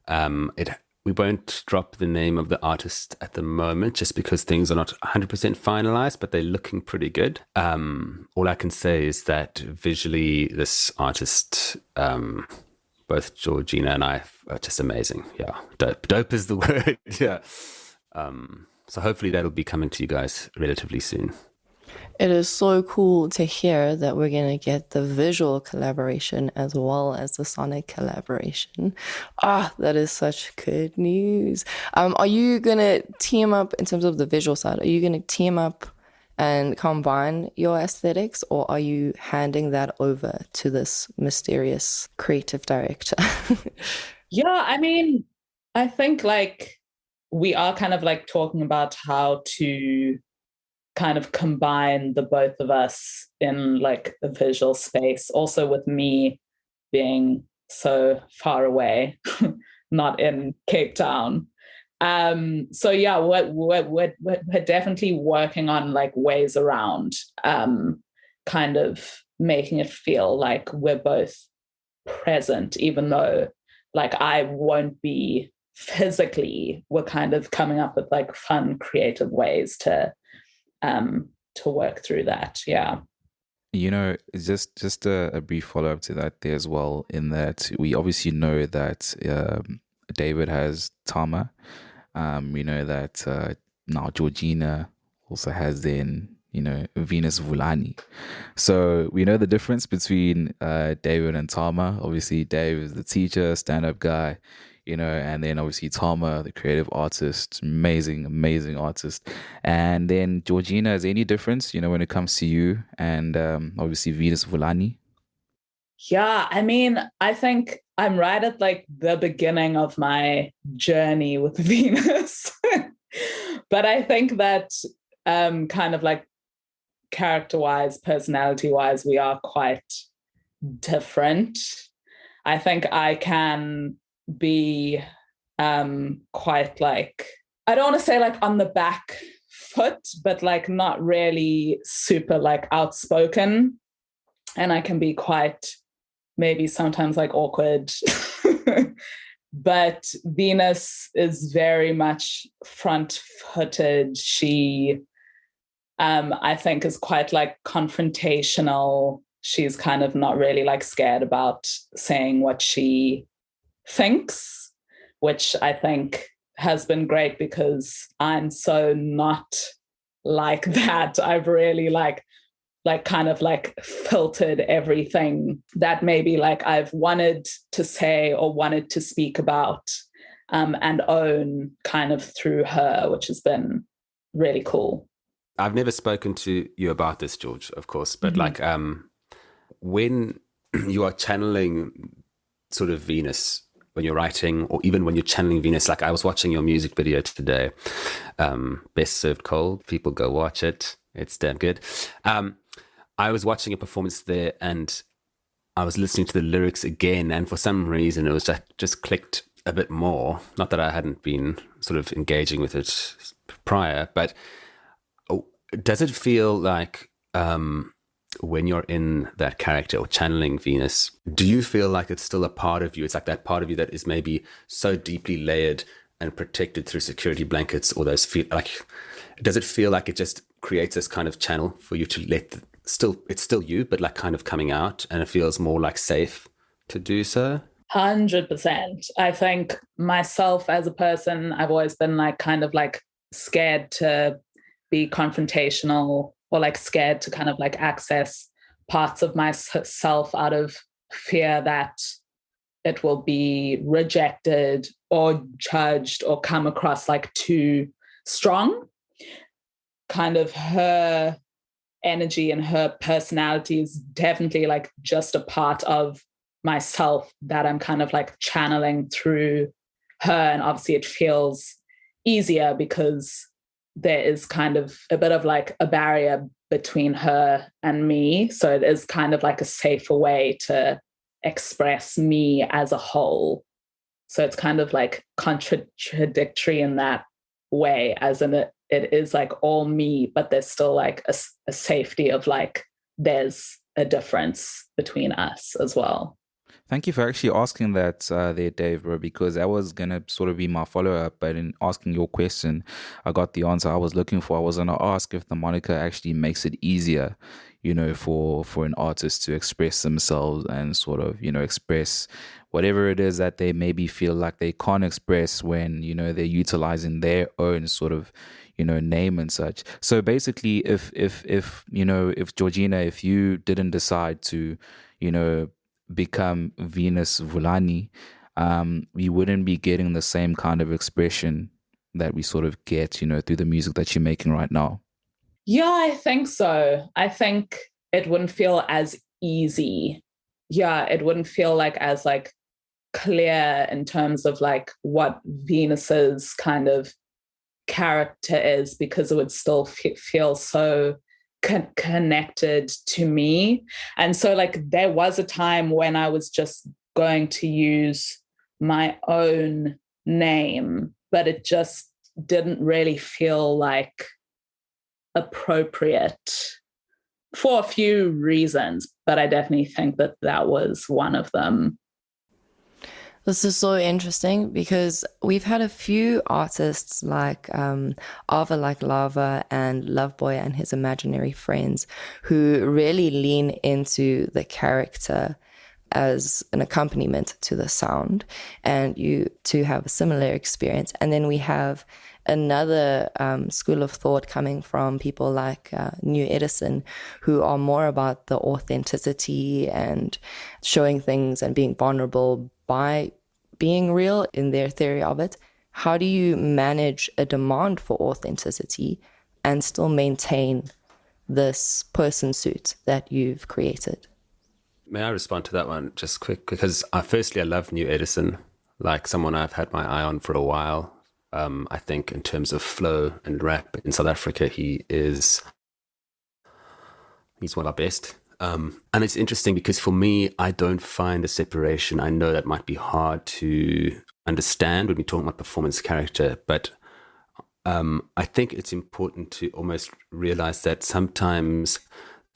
We won't drop the name of the artist at the moment just because things are not 100% finalized, but they're looking pretty good. All I can say is that visually, this artist, both Georgina and I, are just amazing. Yeah, dope is the word. Yeah. So hopefully that'll be coming to you guys relatively soon. It is so cool to hear that we're going to get the visual collaboration as well as the sonic collaboration. That is such good news. Are you going to team up in terms of the visual side? Are you going to team up and combine your aesthetics, or are you handing that over to this mysterious creative director? Yeah, I mean, I think we are kind of talking about how to kind of combine the both of us in a visual space, also with me being so far away, not in Cape Town. So yeah, we're definitely working on ways around kind of making it feel like we're both present, even though I won't be physically. We're kind of coming up with fun, creative ways to to work through that. Yeah. You know, just a brief follow up to that there as well, in that we obviously know that David has Tama. We know that now Georgina also has then, you know, Venus Vulani. So we know the difference between David and Tama. Obviously, Dave is the teacher, stand-up guy, you know, and then obviously Tama, the creative artist, amazing artist. And then Georgina, is there any difference, you know, when it comes to you and obviously Venus Vulani? Yeah, I mean, I think I'm right at like the beginning of my journey with Venus. But I think that kind of like character-wise, personality-wise, we are quite different. I think I can be quite like, I don't want to say like on the back foot, but like not really super like outspoken. And I can be quite maybe sometimes like awkward. But Venus is very much front-footed. She, I think, is quite like confrontational. She's kind of not really like scared about saying what she thinks, which I think has been great because I'm so not like that. I've really like kind of like filtered everything that maybe like I've wanted to say or wanted to speak about and own kind of through her, which has been really cool. I've never spoken to you about this, George, of course, but like when you are channeling sort of Venus, when you're writing, or even when you're channeling Venus, like I was watching your music video today, Best Served Cold, people go watch it. It's damn good. I was watching a performance there and I was listening to the lyrics again, and for some reason it was just clicked a bit more. Not that I hadn't been sort of engaging with it prior, but does it feel like when you're in that character or channeling Venus, do you feel like it's still a part of you? It's like that part of you that is maybe so deeply layered and protected through security blankets, or those feel like, does it feel like it just creates this kind of channel for you to let it's still you, but like kind of coming out, and it feels more like safe to do so? 100%. I think myself as a person, I've always been like kind of like scared to be confrontational, or like scared to kind of like access parts of myself out of fear that it will be rejected or judged or come across like too strong. Kind of her energy and her personality is definitely like just a part of myself that I'm kind of like channeling through her. And obviously it feels easier because there is kind of a bit of like a barrier between her and me. So it is kind of like a safer way to express me as a whole. So it's kind of like contradictory in that way, as in it is like all me, but there's still like a safety of like, there's a difference between us as well. Thank you for actually asking that there, Dave, bro, because that was going to sort of be my follow-up. But in asking your question, I got the answer I was looking for. I was going to ask if the moniker actually makes it easier, you know, for an artist to express themselves and sort of, you know, express whatever it is that they maybe feel like they can't express when, you know, they're utilizing their own sort of, you know, name and such. So basically, if you know, if Georgina, if you didn't decide to, you know, become Venus Vulani, we wouldn't be getting the same kind of expression that we sort of get, you know, through the music that you're making right now. Yeah, I think so. I think it wouldn't feel as easy. Yeah, it wouldn't feel like as like clear in terms of like what Venus's kind of character is, because it would still feel so connected to me. And so like there was a time when I was just going to use my own name, but it just didn't really feel like appropriate for a few reasons, but I definitely think that that was one of them. This is so interesting because we've had a few artists like Ava Like Lava and Loveboy and his imaginary friends who really lean into the character as an accompaniment to the sound, and you two have a similar experience. And then we have another school of thought coming from people like New Edison, who are more about the authenticity and showing things and being vulnerable by being real in their theory of it. How do you manage a demand for authenticity and still maintain this person suit that you've created? May I respond to that one just quick? Because firstly, I love New Edison, like someone I've had my eye on for a while. I think in terms of flow and rap in South Africa, he's one of our best. And it's interesting because for me, I don't find a separation. I know that might be hard to understand when we talk about performance character, but I think it's important to almost realize that sometimes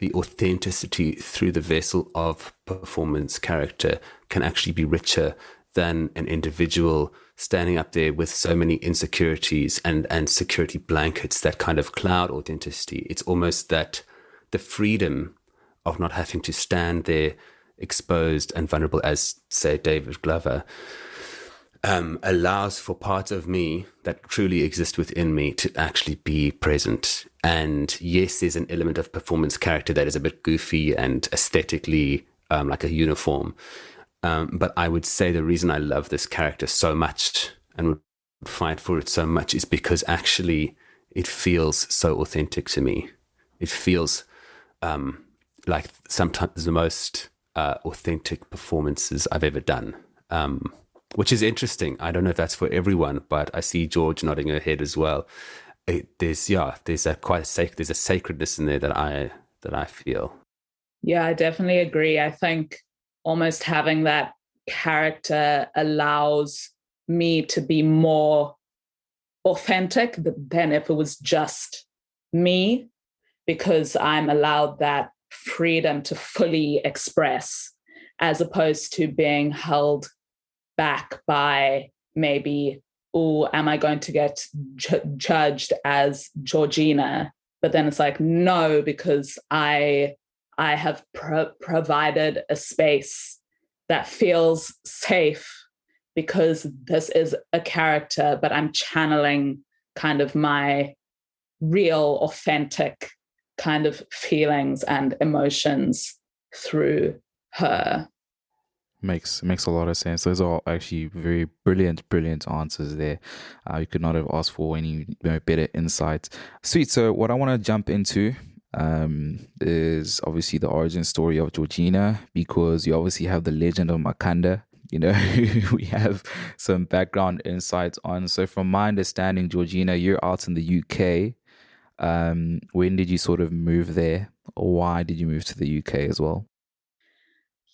the authenticity through the vessel of performance character can actually be richer than an individual standing up there with so many insecurities and security blankets that kind of cloud authenticity. It's almost that the freedom of not having to stand there exposed and vulnerable as, say, David Glover, allows for parts of me that truly exist within me to actually be present. And yes, there's an element of performance character that is a bit goofy and aesthetically like a uniform. But I would say the reason I love this character so much and would fight for it so much is because actually it feels so authentic to me. It feels like sometimes the most authentic performances I've ever done, which is interesting. I don't know if that's for everyone, but I see George nodding her head as well. There's a sacredness in there that I feel. Yeah, I definitely agree. I think almost having that character allows me to be more authentic than if it was just me, because I'm allowed that freedom to fully express, as opposed to being held back by maybe, oh, am I going to get judged as Georgina? But then it's like, no, because I have provided a space that feels safe because this is a character, but I'm channeling kind of my real, authentic kind of feelings and emotions through her. Makes a lot of sense. Those are actually very brilliant answers there. You could not have asked for any better insights. Sweet. So what I want to jump into is obviously the origin story of Georgina, because you obviously have the legend of Makanda, we have some background insights on. So from my understanding, Georgina, you're out in the UK. When did you sort of move there? Or why did you move to the UK as well?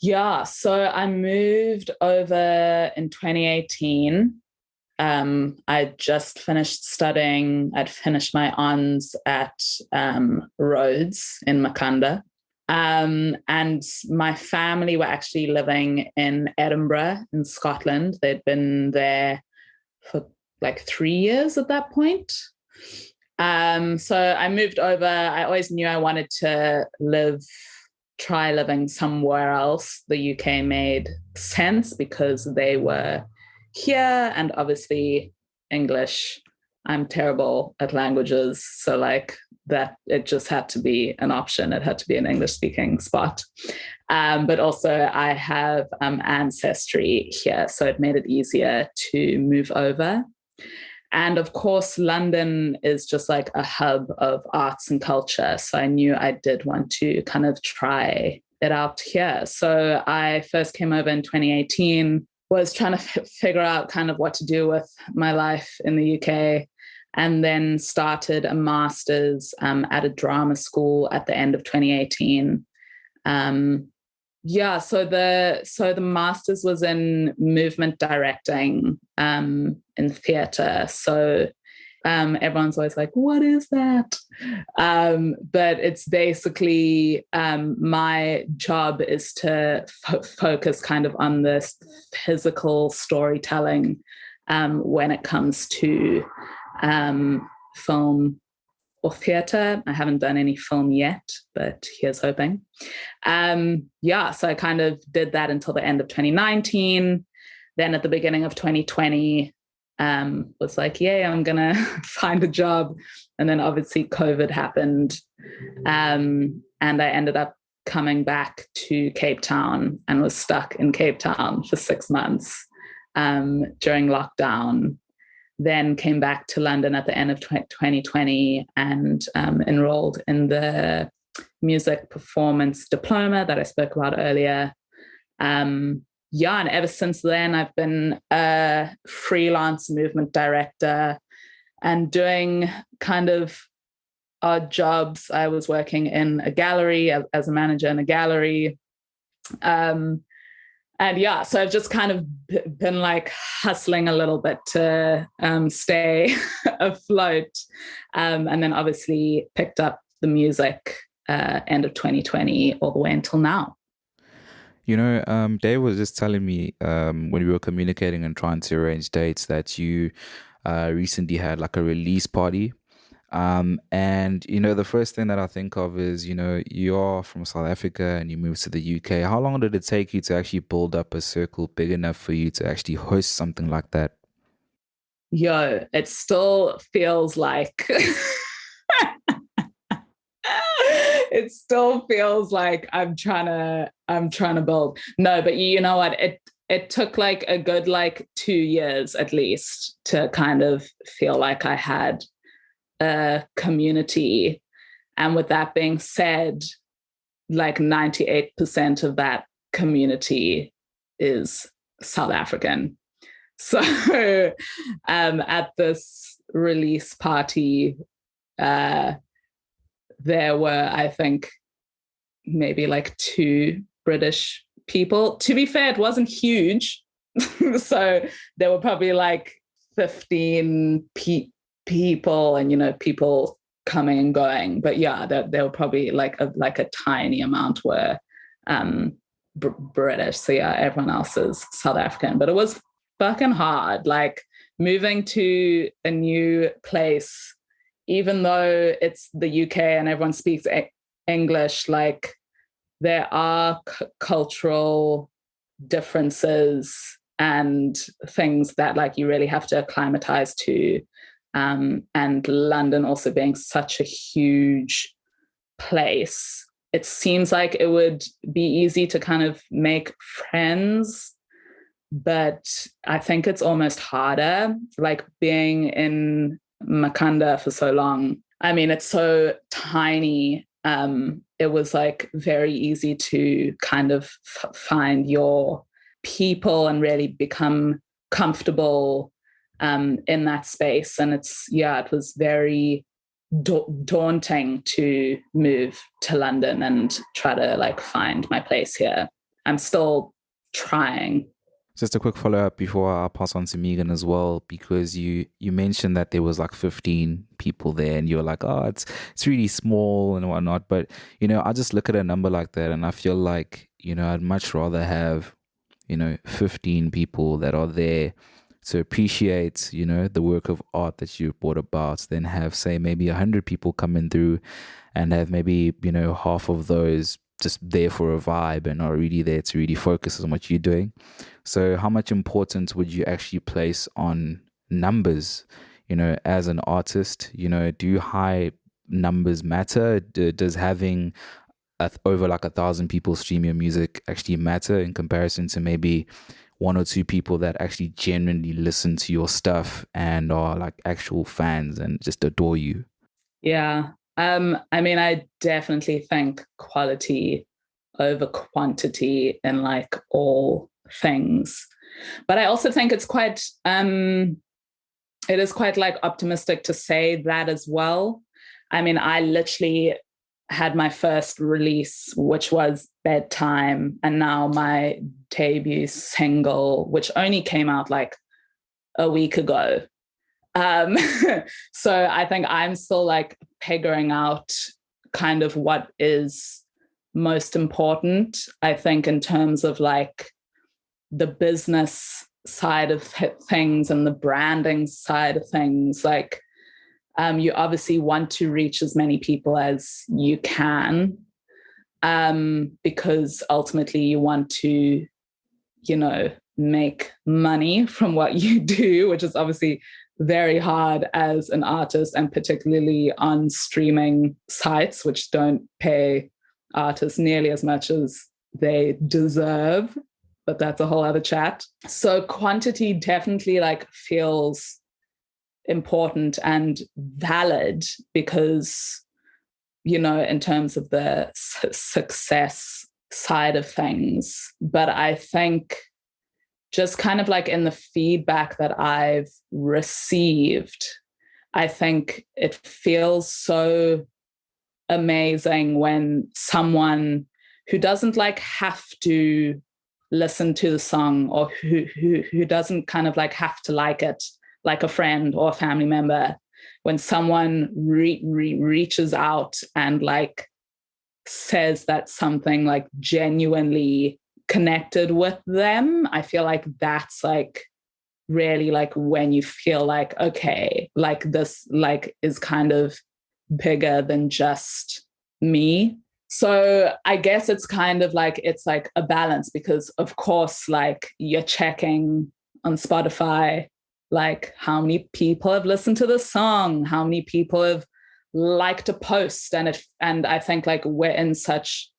Yeah, so I moved over in 2018. I just finished studying. I'd finished my ons at Rhodes in Makanda. And my family were actually living in Edinburgh in Scotland. They'd been there for like 3 years at that point. So I moved over. I always knew I wanted to try living somewhere else. The UK made sense because they were here, and obviously English. I'm terrible at languages, so like that, it just had to be an option. It had to be an English-speaking spot. But also I have ancestry here, so it made it easier to move over. And of course, London is just like a hub of arts and culture. So I knew I did want to kind of try it out here. So I first came over in 2018, was trying to figure out kind of what to do with my life in the UK, and then started a master's at a drama school at the end of 2018. So the master's was in movement directing in theatre. So Everyone's always like, what is that? But it's basically my job is to focus kind of on this physical storytelling when it comes to film or theatre. I haven't done any film yet, but here's hoping. So I kind of did that until the end of 2019. Then at the beginning of 2020, was like, yay, I'm going to find a job. And then obviously COVID happened. And I ended up coming back to Cape Town and was stuck in Cape Town for 6 months during lockdown. Then came back to London at the end of 2020 and enrolled in the music performance diploma that I spoke about earlier. And ever since then, I've been a freelance movement director and doing kind of odd jobs. I was working in a gallery as a manager in a gallery. So I've just kind of been like hustling a little bit to stay afloat. And then obviously picked up the music end of 2020 all the way until now. Dave was just telling me when we were communicating and trying to arrange dates that you recently had like a release party. And the first thing that I think of is, you're from South Africa and you moved to the UK. How long did it take you to actually build up a circle big enough for you to actually host something like that? It still feels like it still feels like I'm trying to build. No, but you know what? It took like a good 2 years at least to kind of feel like I had a community. And with that being said, 98% of that community is South African. So at this release party, there were, I think, maybe 2 British people. To be fair, it wasn't huge. So there were probably 15 people and, people coming and going. But there were probably a tiny amount were British. So everyone else is South African. But it was fucking hard. Moving to a new place, even though it's the UK and everyone speaks English, there are cultural differences and things that you really have to acclimatize to. And London also being such a huge place, it seems like it would be easy to kind of make friends, but I think it's almost harder, being in Makanda for so long. I mean, it's so tiny. It was very easy to kind of find your people and really become comfortable in that space. And it was very daunting to move to London and try to find my place here. I'm still trying. Just a quick follow-up before I pass on to Meagan as well, because you mentioned that there was 15 people there and you're like, oh, it's really small and whatnot. But, I just look at a number like that and I feel like, I'd much rather have, 15 people that are there to appreciate, the work of art that you brought about than have, say, maybe 100 people coming through and have maybe, half of those just there for a vibe and not really there to really focus on what you're doing. So how much importance would you actually place on numbers, as an artist? Do high numbers matter? Does having over 1,000 people stream your music actually matter in comparison to maybe 1 or 2 people that actually genuinely listen to your stuff and are actual fans and just adore you? Yeah. I mean, I definitely think quality over quantity in all things. But I also think it's quite, it is quite optimistic to say that as well. I mean, I literally had my first release, which was Bedtime, and now my debut single, which only came out a week ago, So I think I'm still like figuring out kind of what is most important. I think in terms of like the business side of things and the branding side of things, like you obviously want to reach as many people as you can, because ultimately you want to, you know, make money from what you do, which is obviously very hard as an artist, and particularly on streaming sites, which don't pay artists nearly as much as they deserve. But that's a whole other chat. So quantity definitely like feels important and valid because, you know, in terms of the success side of things. But I think just kind of like in the feedback that I've received, I think it feels so amazing when someone who doesn't like have to listen to the song, or who doesn't kind of like have to like it, like a friend or a family member, when someone reaches out and like says that something like genuinely connected with them, I feel like that's like really like when you feel like, okay, like this like is kind of bigger than just me. So I guess it's kind of like, it's like a balance, because of course, like you're checking on Spotify, like how many people have listened to the song, how many people have liked a post. And I think like we're in such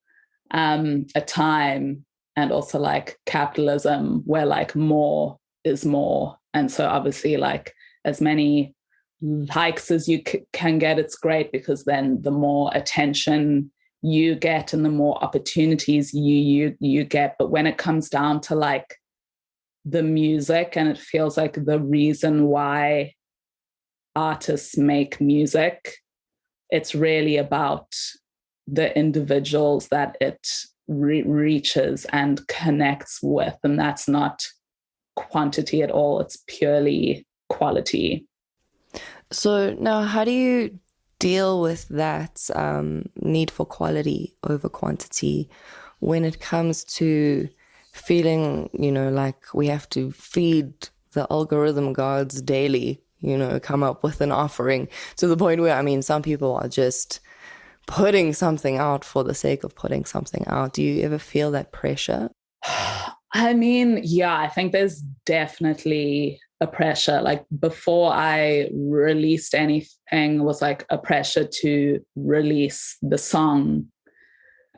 a time, and also like capitalism, where like more is more. And so obviously like as many likes as you can get, it's great, because then the more attention you get and the more opportunities you get. But when it comes down to like the music, and it feels like the reason why artists make music, it's really about the individuals that it reaches and connects with. And that's not quantity at all. It's purely quality. So now, how do you deal with that need for quality over quantity when it comes to feeling, you know, like we have to feed the algorithm gods daily, you know, come up with an offering, to the point where, I mean, some people are just putting something out for the sake of putting something out. Do you ever feel that pressure? I mean, yeah, I think there's definitely a pressure. Like before I released anything, was like a pressure to release the song.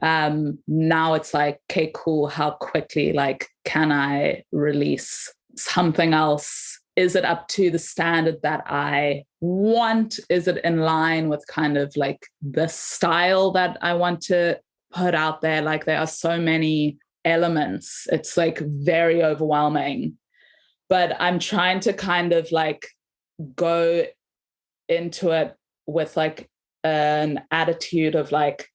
Now it's like, okay, cool. How quickly, like, can I release something else? Is it up to the standard that I want? Is it in line with kind of like the style that I want to put out there? Like there are so many elements. It's like very overwhelming. But I'm trying to kind of like go into it with like an attitude of like,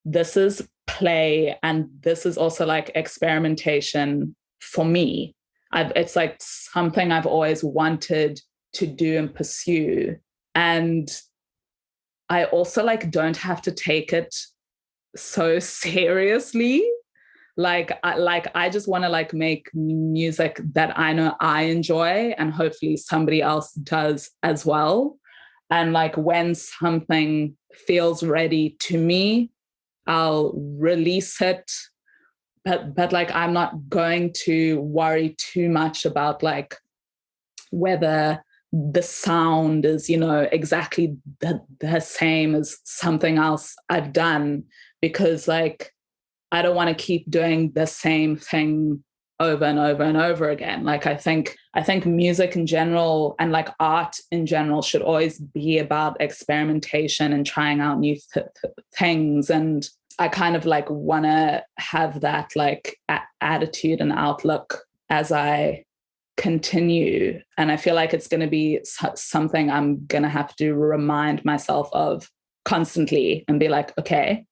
this is play, and this is also like experimentation for me. It's like something I've always wanted to do and pursue. And I also like don't have to take it so seriously. I just want to like make music that I know I enjoy, and hopefully somebody else does as well. And like when something feels ready to me, I'll release it. But like I'm not going to worry too much about like whether the sound is, you know, exactly the same as something else I've done, because like I don't want to keep doing the same thing over and over and over again. Like I think music in general, and like art in general, should always be about experimentation and trying out new things. And I kind of like want to have that like attitude and outlook as I continue. And I feel like it's going to be something I'm going to have to remind myself of constantly, and be like, okay,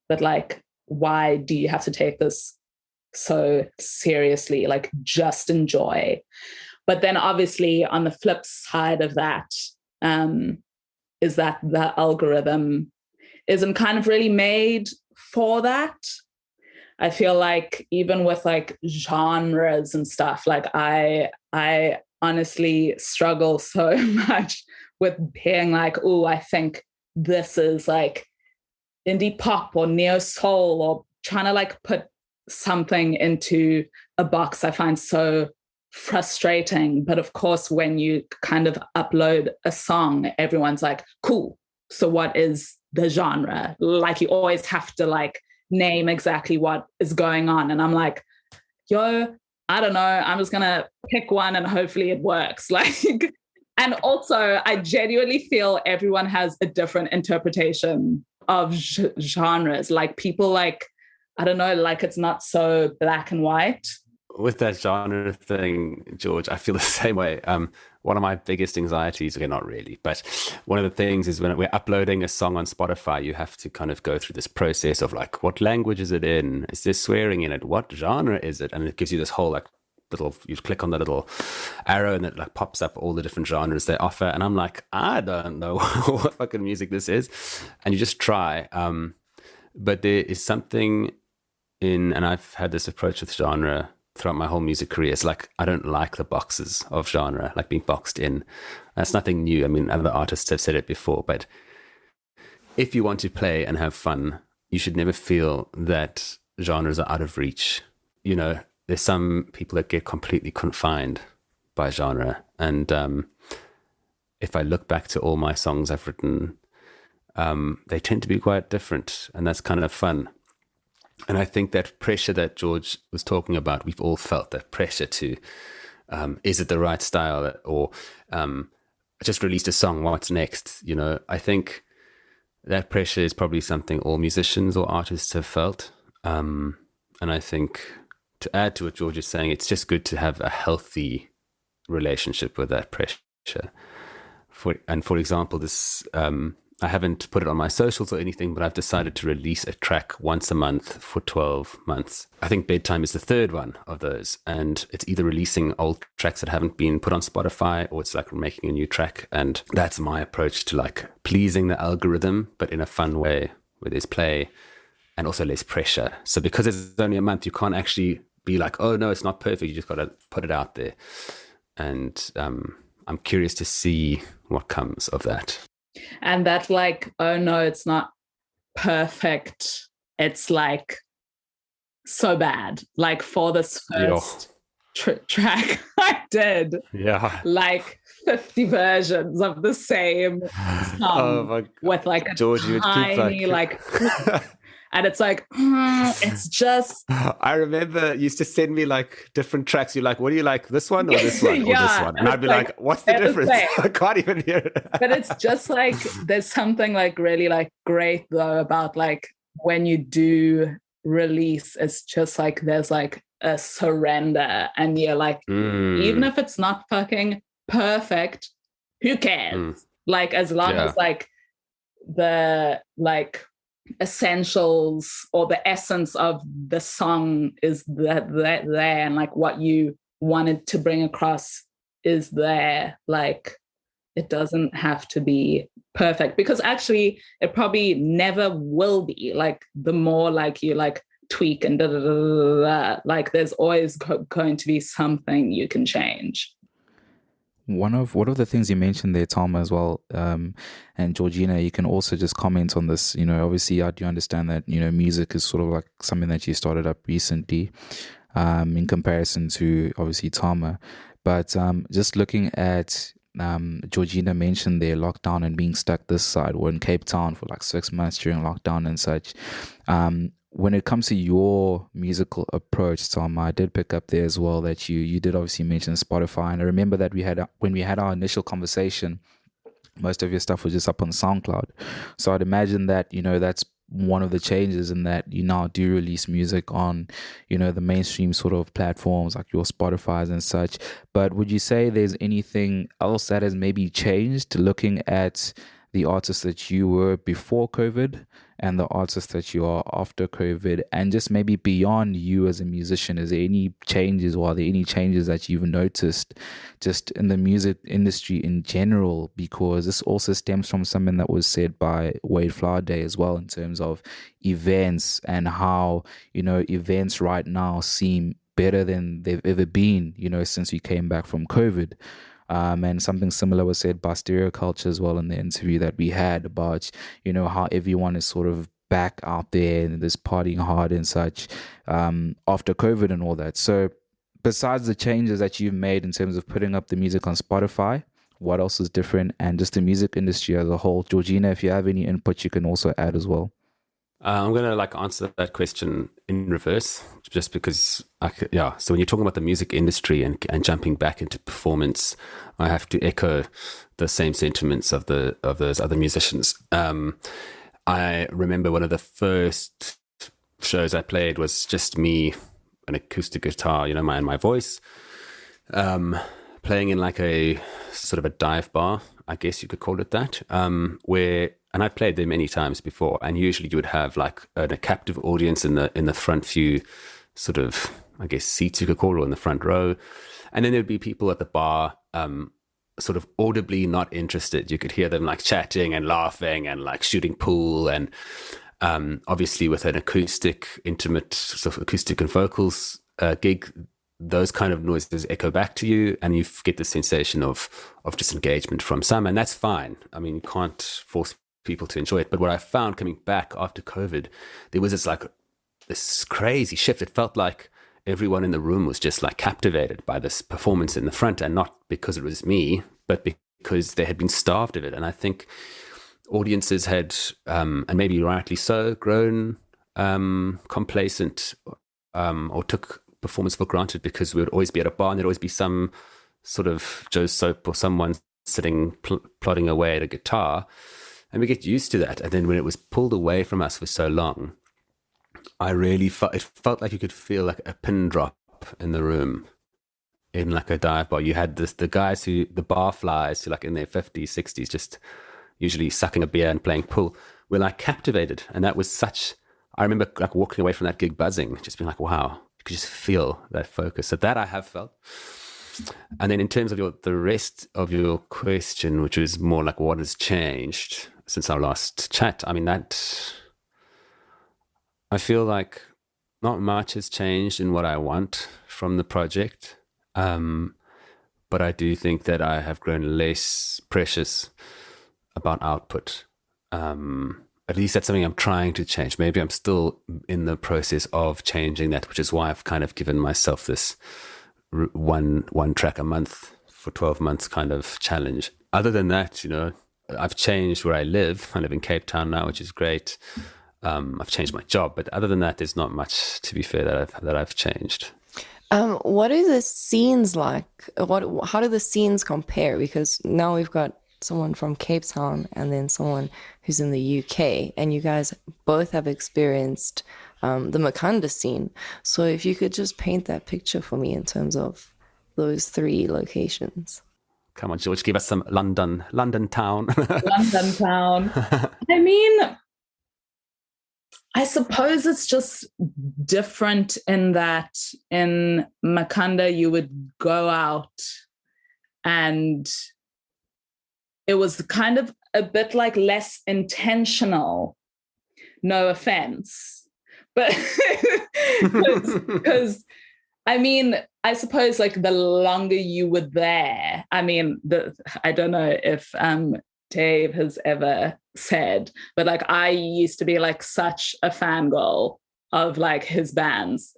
but like, why do you have to take this so seriously? Like, just enjoy. But then obviously on the flip side of that, is that the algorithm isn't kind of really made for that. I feel like even with like genres and stuff, like I honestly struggle so much with being like, oh, I think this is like indie pop or neo soul, or trying to like put something into a box I find so frustrating. But of course, when you kind of upload a song, everyone's like, cool, so what is the genre? Like, you always have to like name exactly what is going on. And I'm like, yo, I don't know, I'm just gonna pick one and hopefully it works. Like, and also I genuinely feel everyone has a different interpretation of genres. Like, people like, I don't know, like it's not so black and white. With that genre thing, George, I feel the same way. One of my biggest anxieties, okay, not really, but one of the things is when we're uploading a song on Spotify, you have to kind of go through this process of like, what language is it in? Is there swearing in it? What genre is it? And it gives you this whole like little, you click on the little arrow and it like pops up all the different genres they offer. And I'm like, I don't know what fucking music this is. And you just try. But there is something in, and I've had this approach with genre throughout my whole music career. It's like, I don't like the boxes of genre, like being boxed in. That's nothing new. I mean, other artists have said it before, but if you want to play and have fun, you should never feel that genres are out of reach. You know, there's some people that get completely confined by genre. And if I look back to all my songs I've written, they tend to be quite different, and that's kind of fun. And I think that pressure that George was talking about, we've all felt that pressure to, is it the right style, or I just released a song, what's next? You know, I think that pressure is probably something all musicians or artists have felt. And I think, to add to what George is saying, it's just good to have a healthy relationship with that pressure. For example, this, I haven't put it on my socials or anything, but I've decided to release a track once a month for 12 months. I think Bedtime is the third one of those. And it's either releasing old tracks that haven't been put on Spotify, or it's like making a new track. And that's my approach to like pleasing the algorithm, but in a fun way where there's play and also less pressure. So because it's only a month, you can't actually be like, oh no, it's not perfect. You just got to put it out there. And I'm curious to see what comes of that. And that like, oh no, it's not perfect. It's like so bad. Like for this first track, I did like 50 versions of the same song with like a George, tiny like and it's like, it's just... I remember you used to send me like different tracks. You're like, what do you like, this one or this one or this one? And I'd be like, what's the difference? I can't even hear it. But it's just like, there's something like really like great though about like when you do release, it's just like there's like a surrender, and you're like, even if it's not fucking perfect, who cares? Like, as long as like the like essentials or the essence of the song is that there, and like what you wanted to bring across is there. Like, it doesn't have to be perfect, because actually it probably never will be. Like, the more like you like tweak and like there's always going to be something you can change. One of the things you mentioned there, Tom, as well, and Georgina, you can also just comment on this. You know, obviously, I do understand that, you know, music is sort of like something that you started up recently, in comparison to obviously Tama. But just looking at, Georgina mentioned their lockdown and being stuck this side, or in Cape Town for like 6 months during lockdown and such. When it comes to your musical approach, Tom, I did pick up there as well that you did obviously mention Spotify, and I remember that when we had our initial conversation, most of your stuff was just up on SoundCloud. So I'd imagine that, you know, that's one of the changes, in that you now do release music on, you know, the mainstream sort of platforms like your Spotify's and such. But would you say there's anything else that has maybe changed, looking at the artists that you were before COVID and the artist that you are after COVID, and just maybe beyond you as a musician? Is there any changes, or are there any changes that you've noticed just in the music industry in general? Because this also stems from something that was said by Wade Flowerday as well, in terms of events and how, events right now seem better than they've ever been, since we came back from COVID. And something similar was said by Stereoculture as well in the interview that we had about, how everyone is sort of back out there and this partying hard and such after COVID and all that. So besides the changes that you've made in terms of putting up the music on Spotify, what else is different? And just the music industry as a whole. Georgina, if you have any input, you can also add as well. I'm going to answer that question in reverse, just because, so when you're talking about the music industry and jumping back into performance, I have to echo the same sentiments of those other musicians. I remember one of the first shows I played was just me, an acoustic guitar, and my voice, playing in like a sort of a dive bar, I guess you could call it that, and I played there many times before, and usually you would have like a captive audience in the front few sort of, I guess, seats you could call it, or in the front row. And then there'd be people at the bar sort of audibly not interested. You could hear them like chatting and laughing and like shooting pool. And obviously with an acoustic, intimate sort of acoustic and vocals gig, those kind of noises echo back to you, and you get the sensation of disengagement from some, and that's fine. I mean, you can't force people to enjoy it. But what I found coming back after COVID, there was this crazy shift. It felt like everyone in the room was just like captivated by this performance in the front, and not because it was me, but because they had been starved of it. And I think audiences had, and maybe rightly so, grown complacent or took performance for granted, because we would always be at a bar and there'd always be some sort of Joe Soap or someone sitting plodding away at a guitar. And we get used to that. And then when it was pulled away from us for so long, I really felt like you could feel like a pin drop in the room in like a dive bar. You had the guys the bar flies who like in their 50s, 60s, just usually sucking a beer and playing pool, were like captivated. And that was I remember like walking away from that gig buzzing, just being like, wow, you could just feel that focus. So that I have felt. And then in terms of the rest of your question, which was more like what has changed since our last chat, I mean, that I feel like not much has changed in what I want from the project. But I do think that I have grown less precious about output. At least that's something I'm trying to change. Maybe I'm still in the process of changing that, which is why I've kind of given myself this one track a month for 12 months kind of challenge. Other than that, I've changed where I live. I live in Cape Town now, which is great. I've changed my job, but other than that, there's not much, to be fair, that I've changed. What are the scenes like? How do the scenes compare? Because now we've got someone from Cape Town and then someone who's in the UK, and you guys both have experienced the Makanda scene. So if you could just paint that picture for me in terms of those three locations. Come on, George, give us some London town. London town. I mean, I suppose it's just different in that in Makanda you would go out and it was kind of a bit like less intentional. No offense. But because I mean, I suppose like the longer you were there, I mean, I don't know if Dave has ever said, but like I used to be like such a fangirl of like his bands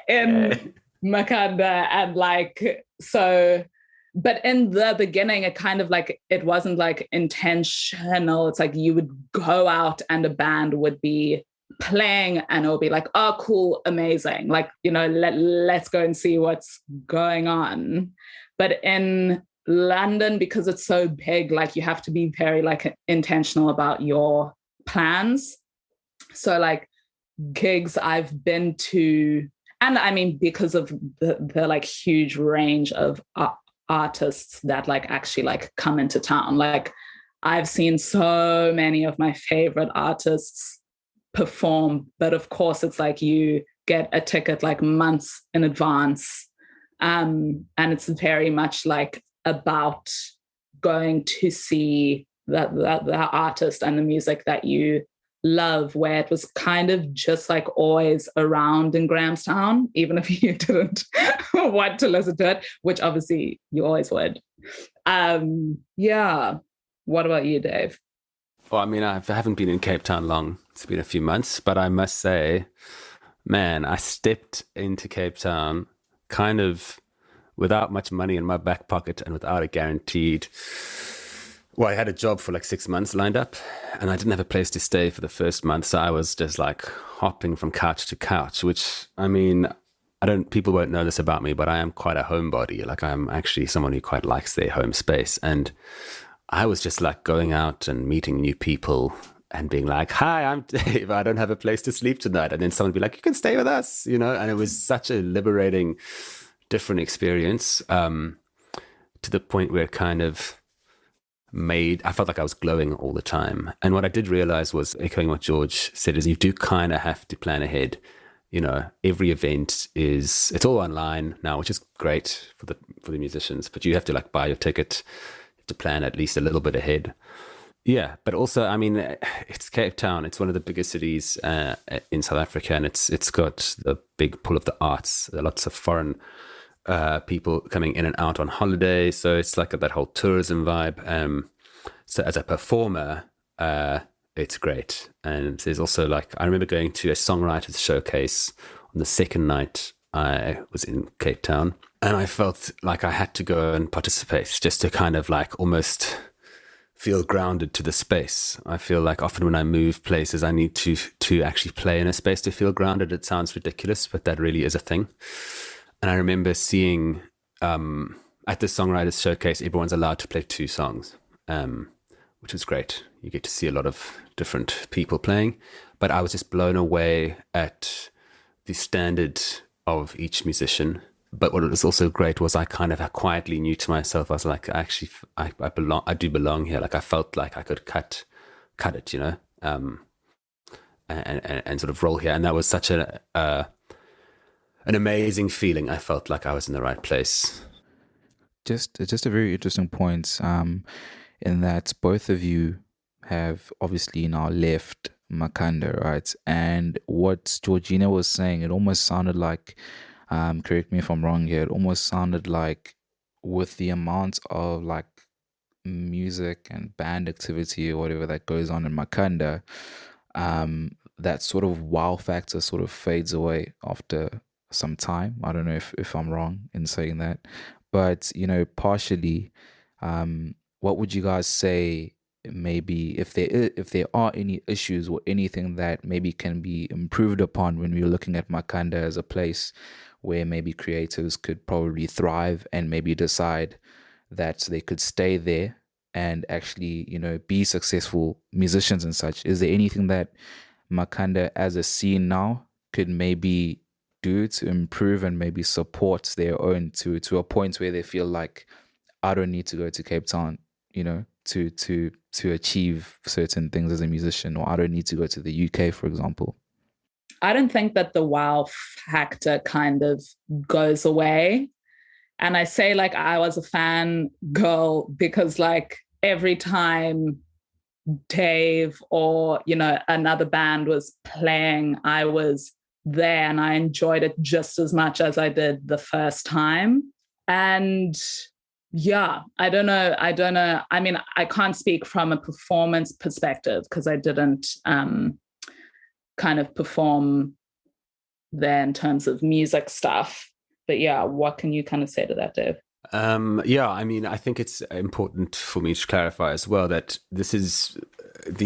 in Makanda, and like so. But in the beginning, it kind of like, it wasn't like intentional. It's like you would go out and a band would be playing and it'll be like, oh, cool, amazing. Like, let's go and see what's going on. But in London, because it's so big, like you have to be very like intentional about your plans. So like gigs I've been to, and I mean, because of the like huge range of artists that like actually like come into town. Like I've seen so many of my favorite artists perform, but of course it's like you get a ticket like months in advance. And it's very much like about going to see the artist and the music that you love, where it was kind of just like always around in Grahamstown, even if you didn't want to listen to it, which obviously you always would. Yeah. What about you, Dave? Well, I mean, I haven't been in Cape Town long. It's been a few months, but I must say, man, I stepped into Cape Town kind of without much money in my back pocket and without a guaranteed. Well, I had a job for like 6 months lined up, and I didn't have a place to stay for the first month. So I was just like hopping from couch to couch, which, I mean, people won't know this about me, but I am quite a homebody. Like, I'm actually someone who quite likes their home space. And I was just like going out and meeting new people and being like, hi, I'm Dave. I don't have a place to sleep tonight. And then someone would be like, you can stay with us, you know? And it was such a liberating, different experience, to the point where it kind of I felt like I was glowing all the time. And what I did realize was, echoing what George said, is you do kind of have to plan ahead. You know, every event it's all online now, which is great for the musicians, but you have to like buy your ticket, you have to plan at least a little bit ahead. Yeah, but also, I mean, it's Cape Town. It's one of the biggest cities in South Africa, and it's got the big pull of the arts. There are lots of foreign people coming in and out on holiday, so it's like that whole tourism vibe. So as a performer, it's great. And there's also like, I remember going to a songwriters showcase on the second night I was in Cape Town, and I felt like I had to go and participate just to kind of like almost feel grounded to the space. I feel like often when I move places, I need to actually play in a space to feel grounded. It sounds ridiculous, but that really is a thing. And I remember seeing at the songwriters showcase, everyone's allowed to play 2 songs, which was great. You get to see a lot of different people playing, but I was just blown away at the standard of each musician. But what was also great was I kind of quietly knew to myself, I was like, actually, I do belong here. Like, I felt like I could cut it, you know, and sort of roll here. And that was such an amazing feeling. I felt like I was in the right place. Just a very interesting point, in that both of you have obviously now left Makhanda, right? And what Georgina was saying, it almost sounded like, correct me if I'm wrong here, it almost sounded like with the amount of like music and band activity or whatever that goes on in Makhanda, that sort of wow factor sort of fades away after some time. I don't know if I'm wrong in saying that, but you know, partially, what would you guys say, maybe if there are any issues or anything that maybe can be improved upon when we're looking at Makhanda as a place where maybe creatives could probably thrive and maybe decide that they could stay there and actually, you know, be successful musicians and such? Is there anything that Makhanda as a scene now could maybe do to improve and maybe support their own to a point where they feel like, I don't need to go to Cape Town, you know, to achieve certain things as a musician, or I don't need to go to the UK, for example? I don't think that the wow factor kind of goes away. And I say like I was a fan girl because like every time Dave or, you know, another band was playing, I was there and I enjoyed it just as much as I did the first time. And yeah, I don't know. I mean, I can't speak from a performance perspective because I didn't kind of perform there in terms of music stuff. But yeah, what can you kind of say to that, Dave? Yeah, I mean, I think it's important for me to clarify as well that these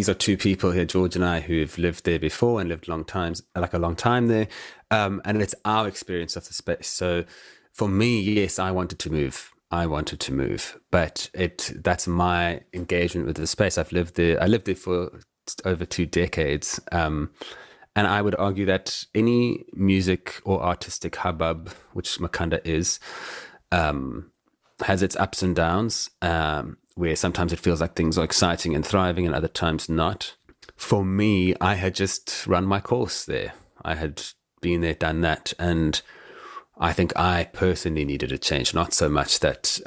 are 2 people here, George and I, who have lived there before and lived a long time there. And it's our experience of the space. So for me, yes, I wanted to move, but that's my engagement with the space. I lived there for over 2 decades. And I would argue that any music or artistic hubbub, which Makhanda is, has its ups and downs. where sometimes it feels like things are exciting and thriving and other times not. For me, I had just run my course there. I had been there, done that. And I think I personally needed a change, not so much that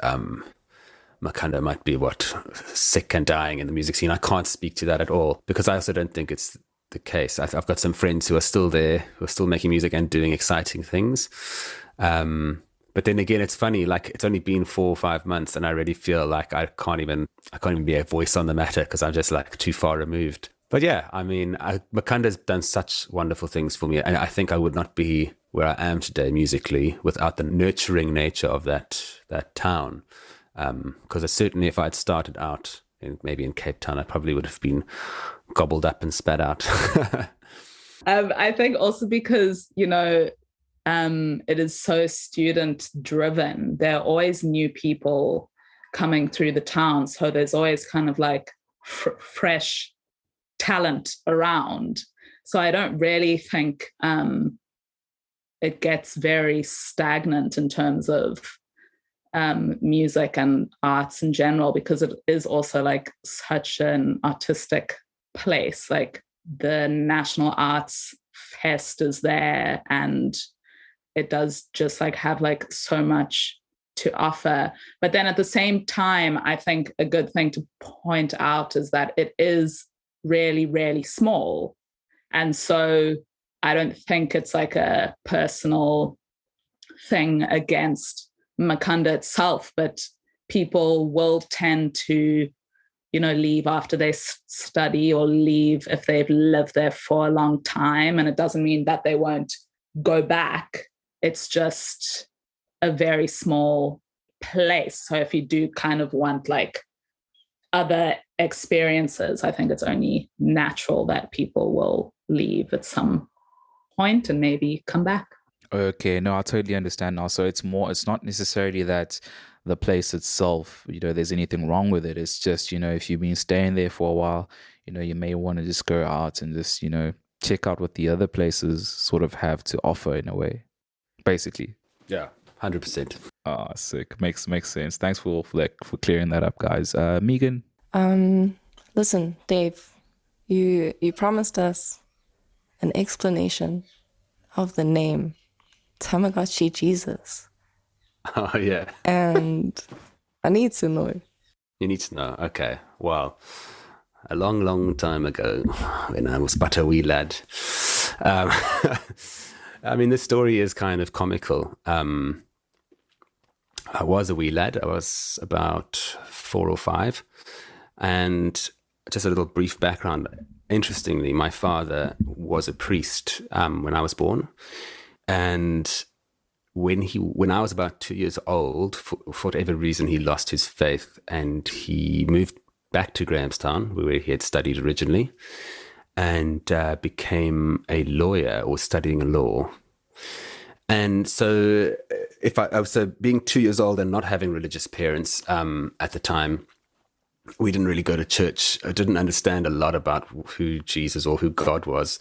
Makanda might be sick and dying in the music scene. I can't speak to that at all, because I also don't think it's the case. I've got some friends who are still there, who are still making music and doing exciting things. But then again, it's funny, like it's only been 4 or 5 months and I already feel like I can't even be a voice on the matter because I'm just like too far removed. But yeah, I mean, Makanda's done such wonderful things for me. And I think I would not be where I am today musically without the nurturing nature of that town. Because certainly if I'd started out maybe in Cape Town, I probably would have been gobbled up and spat out. I think also because, it is so student driven. There are always new people coming through the town. So there's always kind of like fresh talent around. So I don't really think it gets very stagnant in terms of music and arts in general, because it is also like such an artistic place. Like the National Arts Fest is there, and it does just like have like so much to offer. But then at the same time, I think a good thing to point out is that it is really, really small. And so I don't think it's like a personal thing against Makanda itself, but people will tend to, leave after they study or leave if they've lived there for a long time. And it doesn't mean that they won't go back. It's just a very small place. So if you do kind of want like other experiences, I think it's only natural that people will leave at some point and maybe come back. Okay, no, I totally understand now. So it's not necessarily that the place itself, there's anything wrong with it. It's just, if you've been staying there for a while, you may want to just go out and just, check out what the other places sort of have to offer in a way, basically. Yeah, 100%. Ah, sick. Makes sense. Thanks for clearing that up, guys. Meagan? Listen, Dave, you promised us an explanation of the name Tamagotchi-JEEZUS. Oh, yeah. And I need to know. You need to know. Okay. Well, a long, long time ago, when I was but a wee lad, I mean, this story is kind of comical. I was a wee lad. I was about 4 or 5. And just a little brief background. Interestingly, my father was a priest when I was born. And when I was about 2 years old, for whatever reason, he lost his faith and he moved back to Grahamstown, where he had studied originally, and became a lawyer or studying law. And so being 2 years old and not having religious parents at the time, we didn't really go to church. I didn't understand a lot about who Jesus or who God was.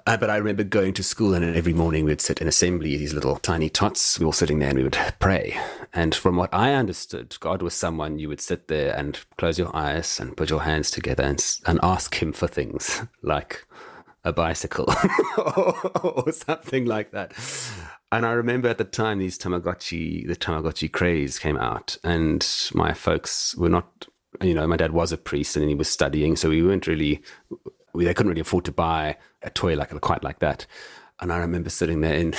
But I remember going to school, and every morning we'd sit in assembly, these little tiny tots. We were all sitting there and we would pray. And from what I understood, God was someone you would sit there and close your eyes and put your hands together and ask him for things like a bicycle or something like that. And I remember at the time the Tamagotchi craze came out, and my folks were not, my dad was a priest and he was studying, so we weren't really, they couldn't really afford to buy a toy quite like that. And I remember sitting there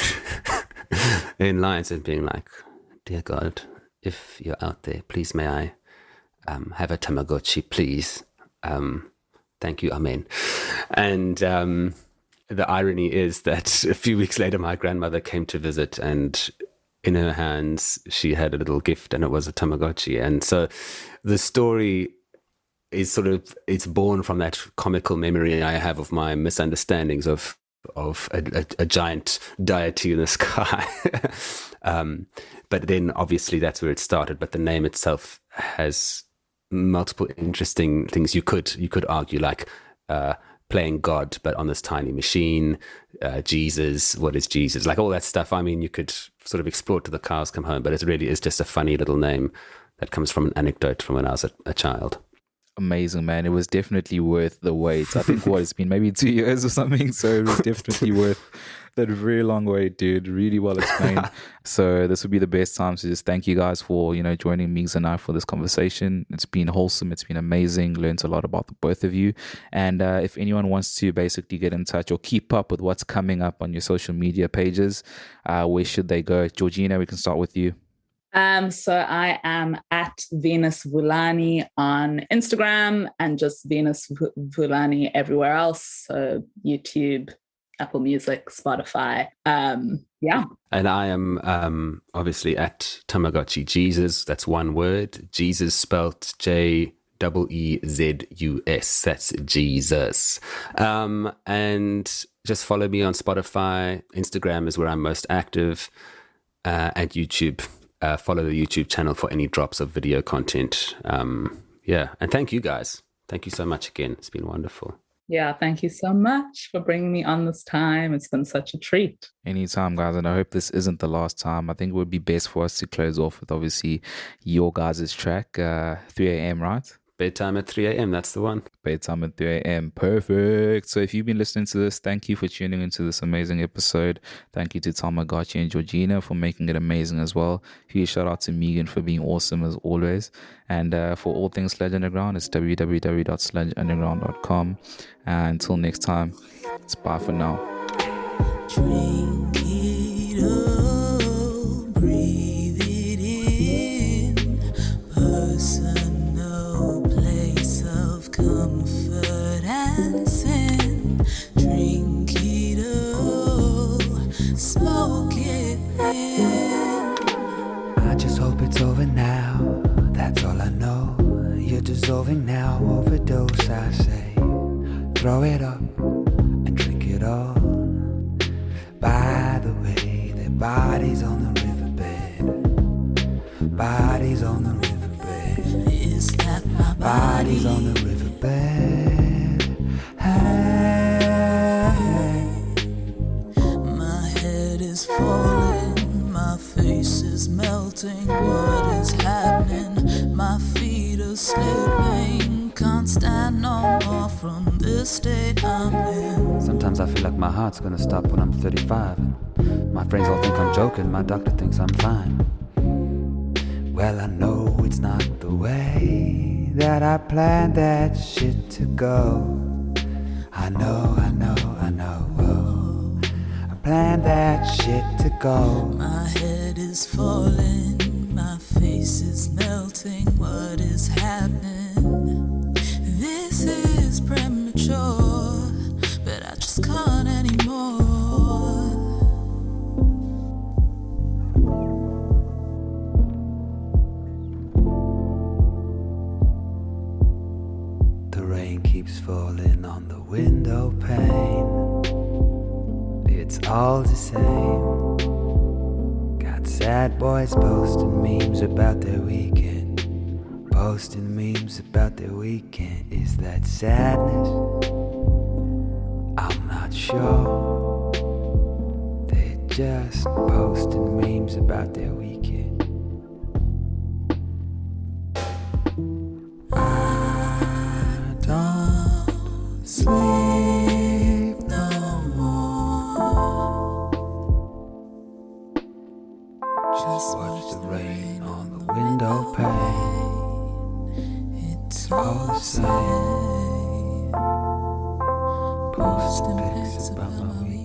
in lines and being like, dear God, if you're out there, please may I have a Tamagotchi, please. Thank you, amen. And the irony is that a few weeks later, my grandmother came to visit, and in her hands, she had a little gift, and it was a Tamagotchi. And so the story is it's born from that comical memory I have of my misunderstandings of a giant deity in the sky. But then obviously that's where it started. But the name itself has multiple interesting things you could argue, like playing God, but on this tiny machine. Jesus, what is Jesus? Like all that stuff. I mean, you could sort of explore to the cows come home, but it really is just a funny little name that comes from an anecdote from when I was a child. Amazing, man. It was definitely worth the wait. I think it's been maybe 2 years or something. So it was definitely worth that very long wait, dude. Really well explained. So this would be the best time to just thank you guys for, joining Meags and I for this conversation. It's been wholesome. It's been amazing. Learned a lot about the both of you. And if anyone wants to basically get in touch or keep up with what's coming up on your social media pages, where should they go? Georgina, we can start with you. So I am at Venus Vulani on Instagram and just Venus Vulani everywhere else. So YouTube, Apple Music, Spotify. Yeah. And I am obviously at Tamagotchi-JEEZUS. That's one word. Jesus spelt JEEZUS. That's Jesus. And just follow me on Spotify. Instagram is where I'm most active. And YouTube. Follow the YouTube channel for any drops of video content. And thank you guys. Thank you so much again. It's been wonderful. Yeah, thank you so much for bringing me on this time. It's been such a treat. Anytime, guys. And I hope this isn't the last time. I think it would be best for us to close off with obviously your guys' track, 3 a.m., right? Bedtime at 3 a.m. That's the one. Bedtime at 3 a.m. Perfect. So if you've been listening to this, thank you for tuning into this amazing episode. Thank you to Tamagotchi and Georgina for making it amazing as well. Huge shout out to Meagan for being awesome as always. And for all things Sludge Underground, it's www.sludgeunderground.com. And until next time, it's bye for now. Drink it up, breathe it in, personal place of comfort and sin. Drink it up, smoke it in. I just hope it's over now, that's all I know. You're dissolving now, overdose I say. Throw it up and drink it all. By the way, their bodies on the riverbed. Bodies on the riverbed. Is that my bodies on the riverbed? Hey. My head is falling, my face is melting. What is happening? My feet are slipping. Can't stand no more from this state I'm in. Sometimes I feel like my heart's gonna stop when I'm 35. And my friends all think I'm joking, my doctor thinks I'm fine. Well, I know it's not the way that I planned that shit to go. I know. I planned that shit to go. My head is falling, my face is melting. What is happening? This is premature, but I just can't anymore. The rain keeps falling on the window pane. It's all the same. Got sad boys posting memes about their weekend. Posting memes about their weekend. Is that sadness? I'm not sure. They're just posting memes about their weekend. I don't sleep no more. Just watch the rain on the window pane. It's all the same. Post pics about my week.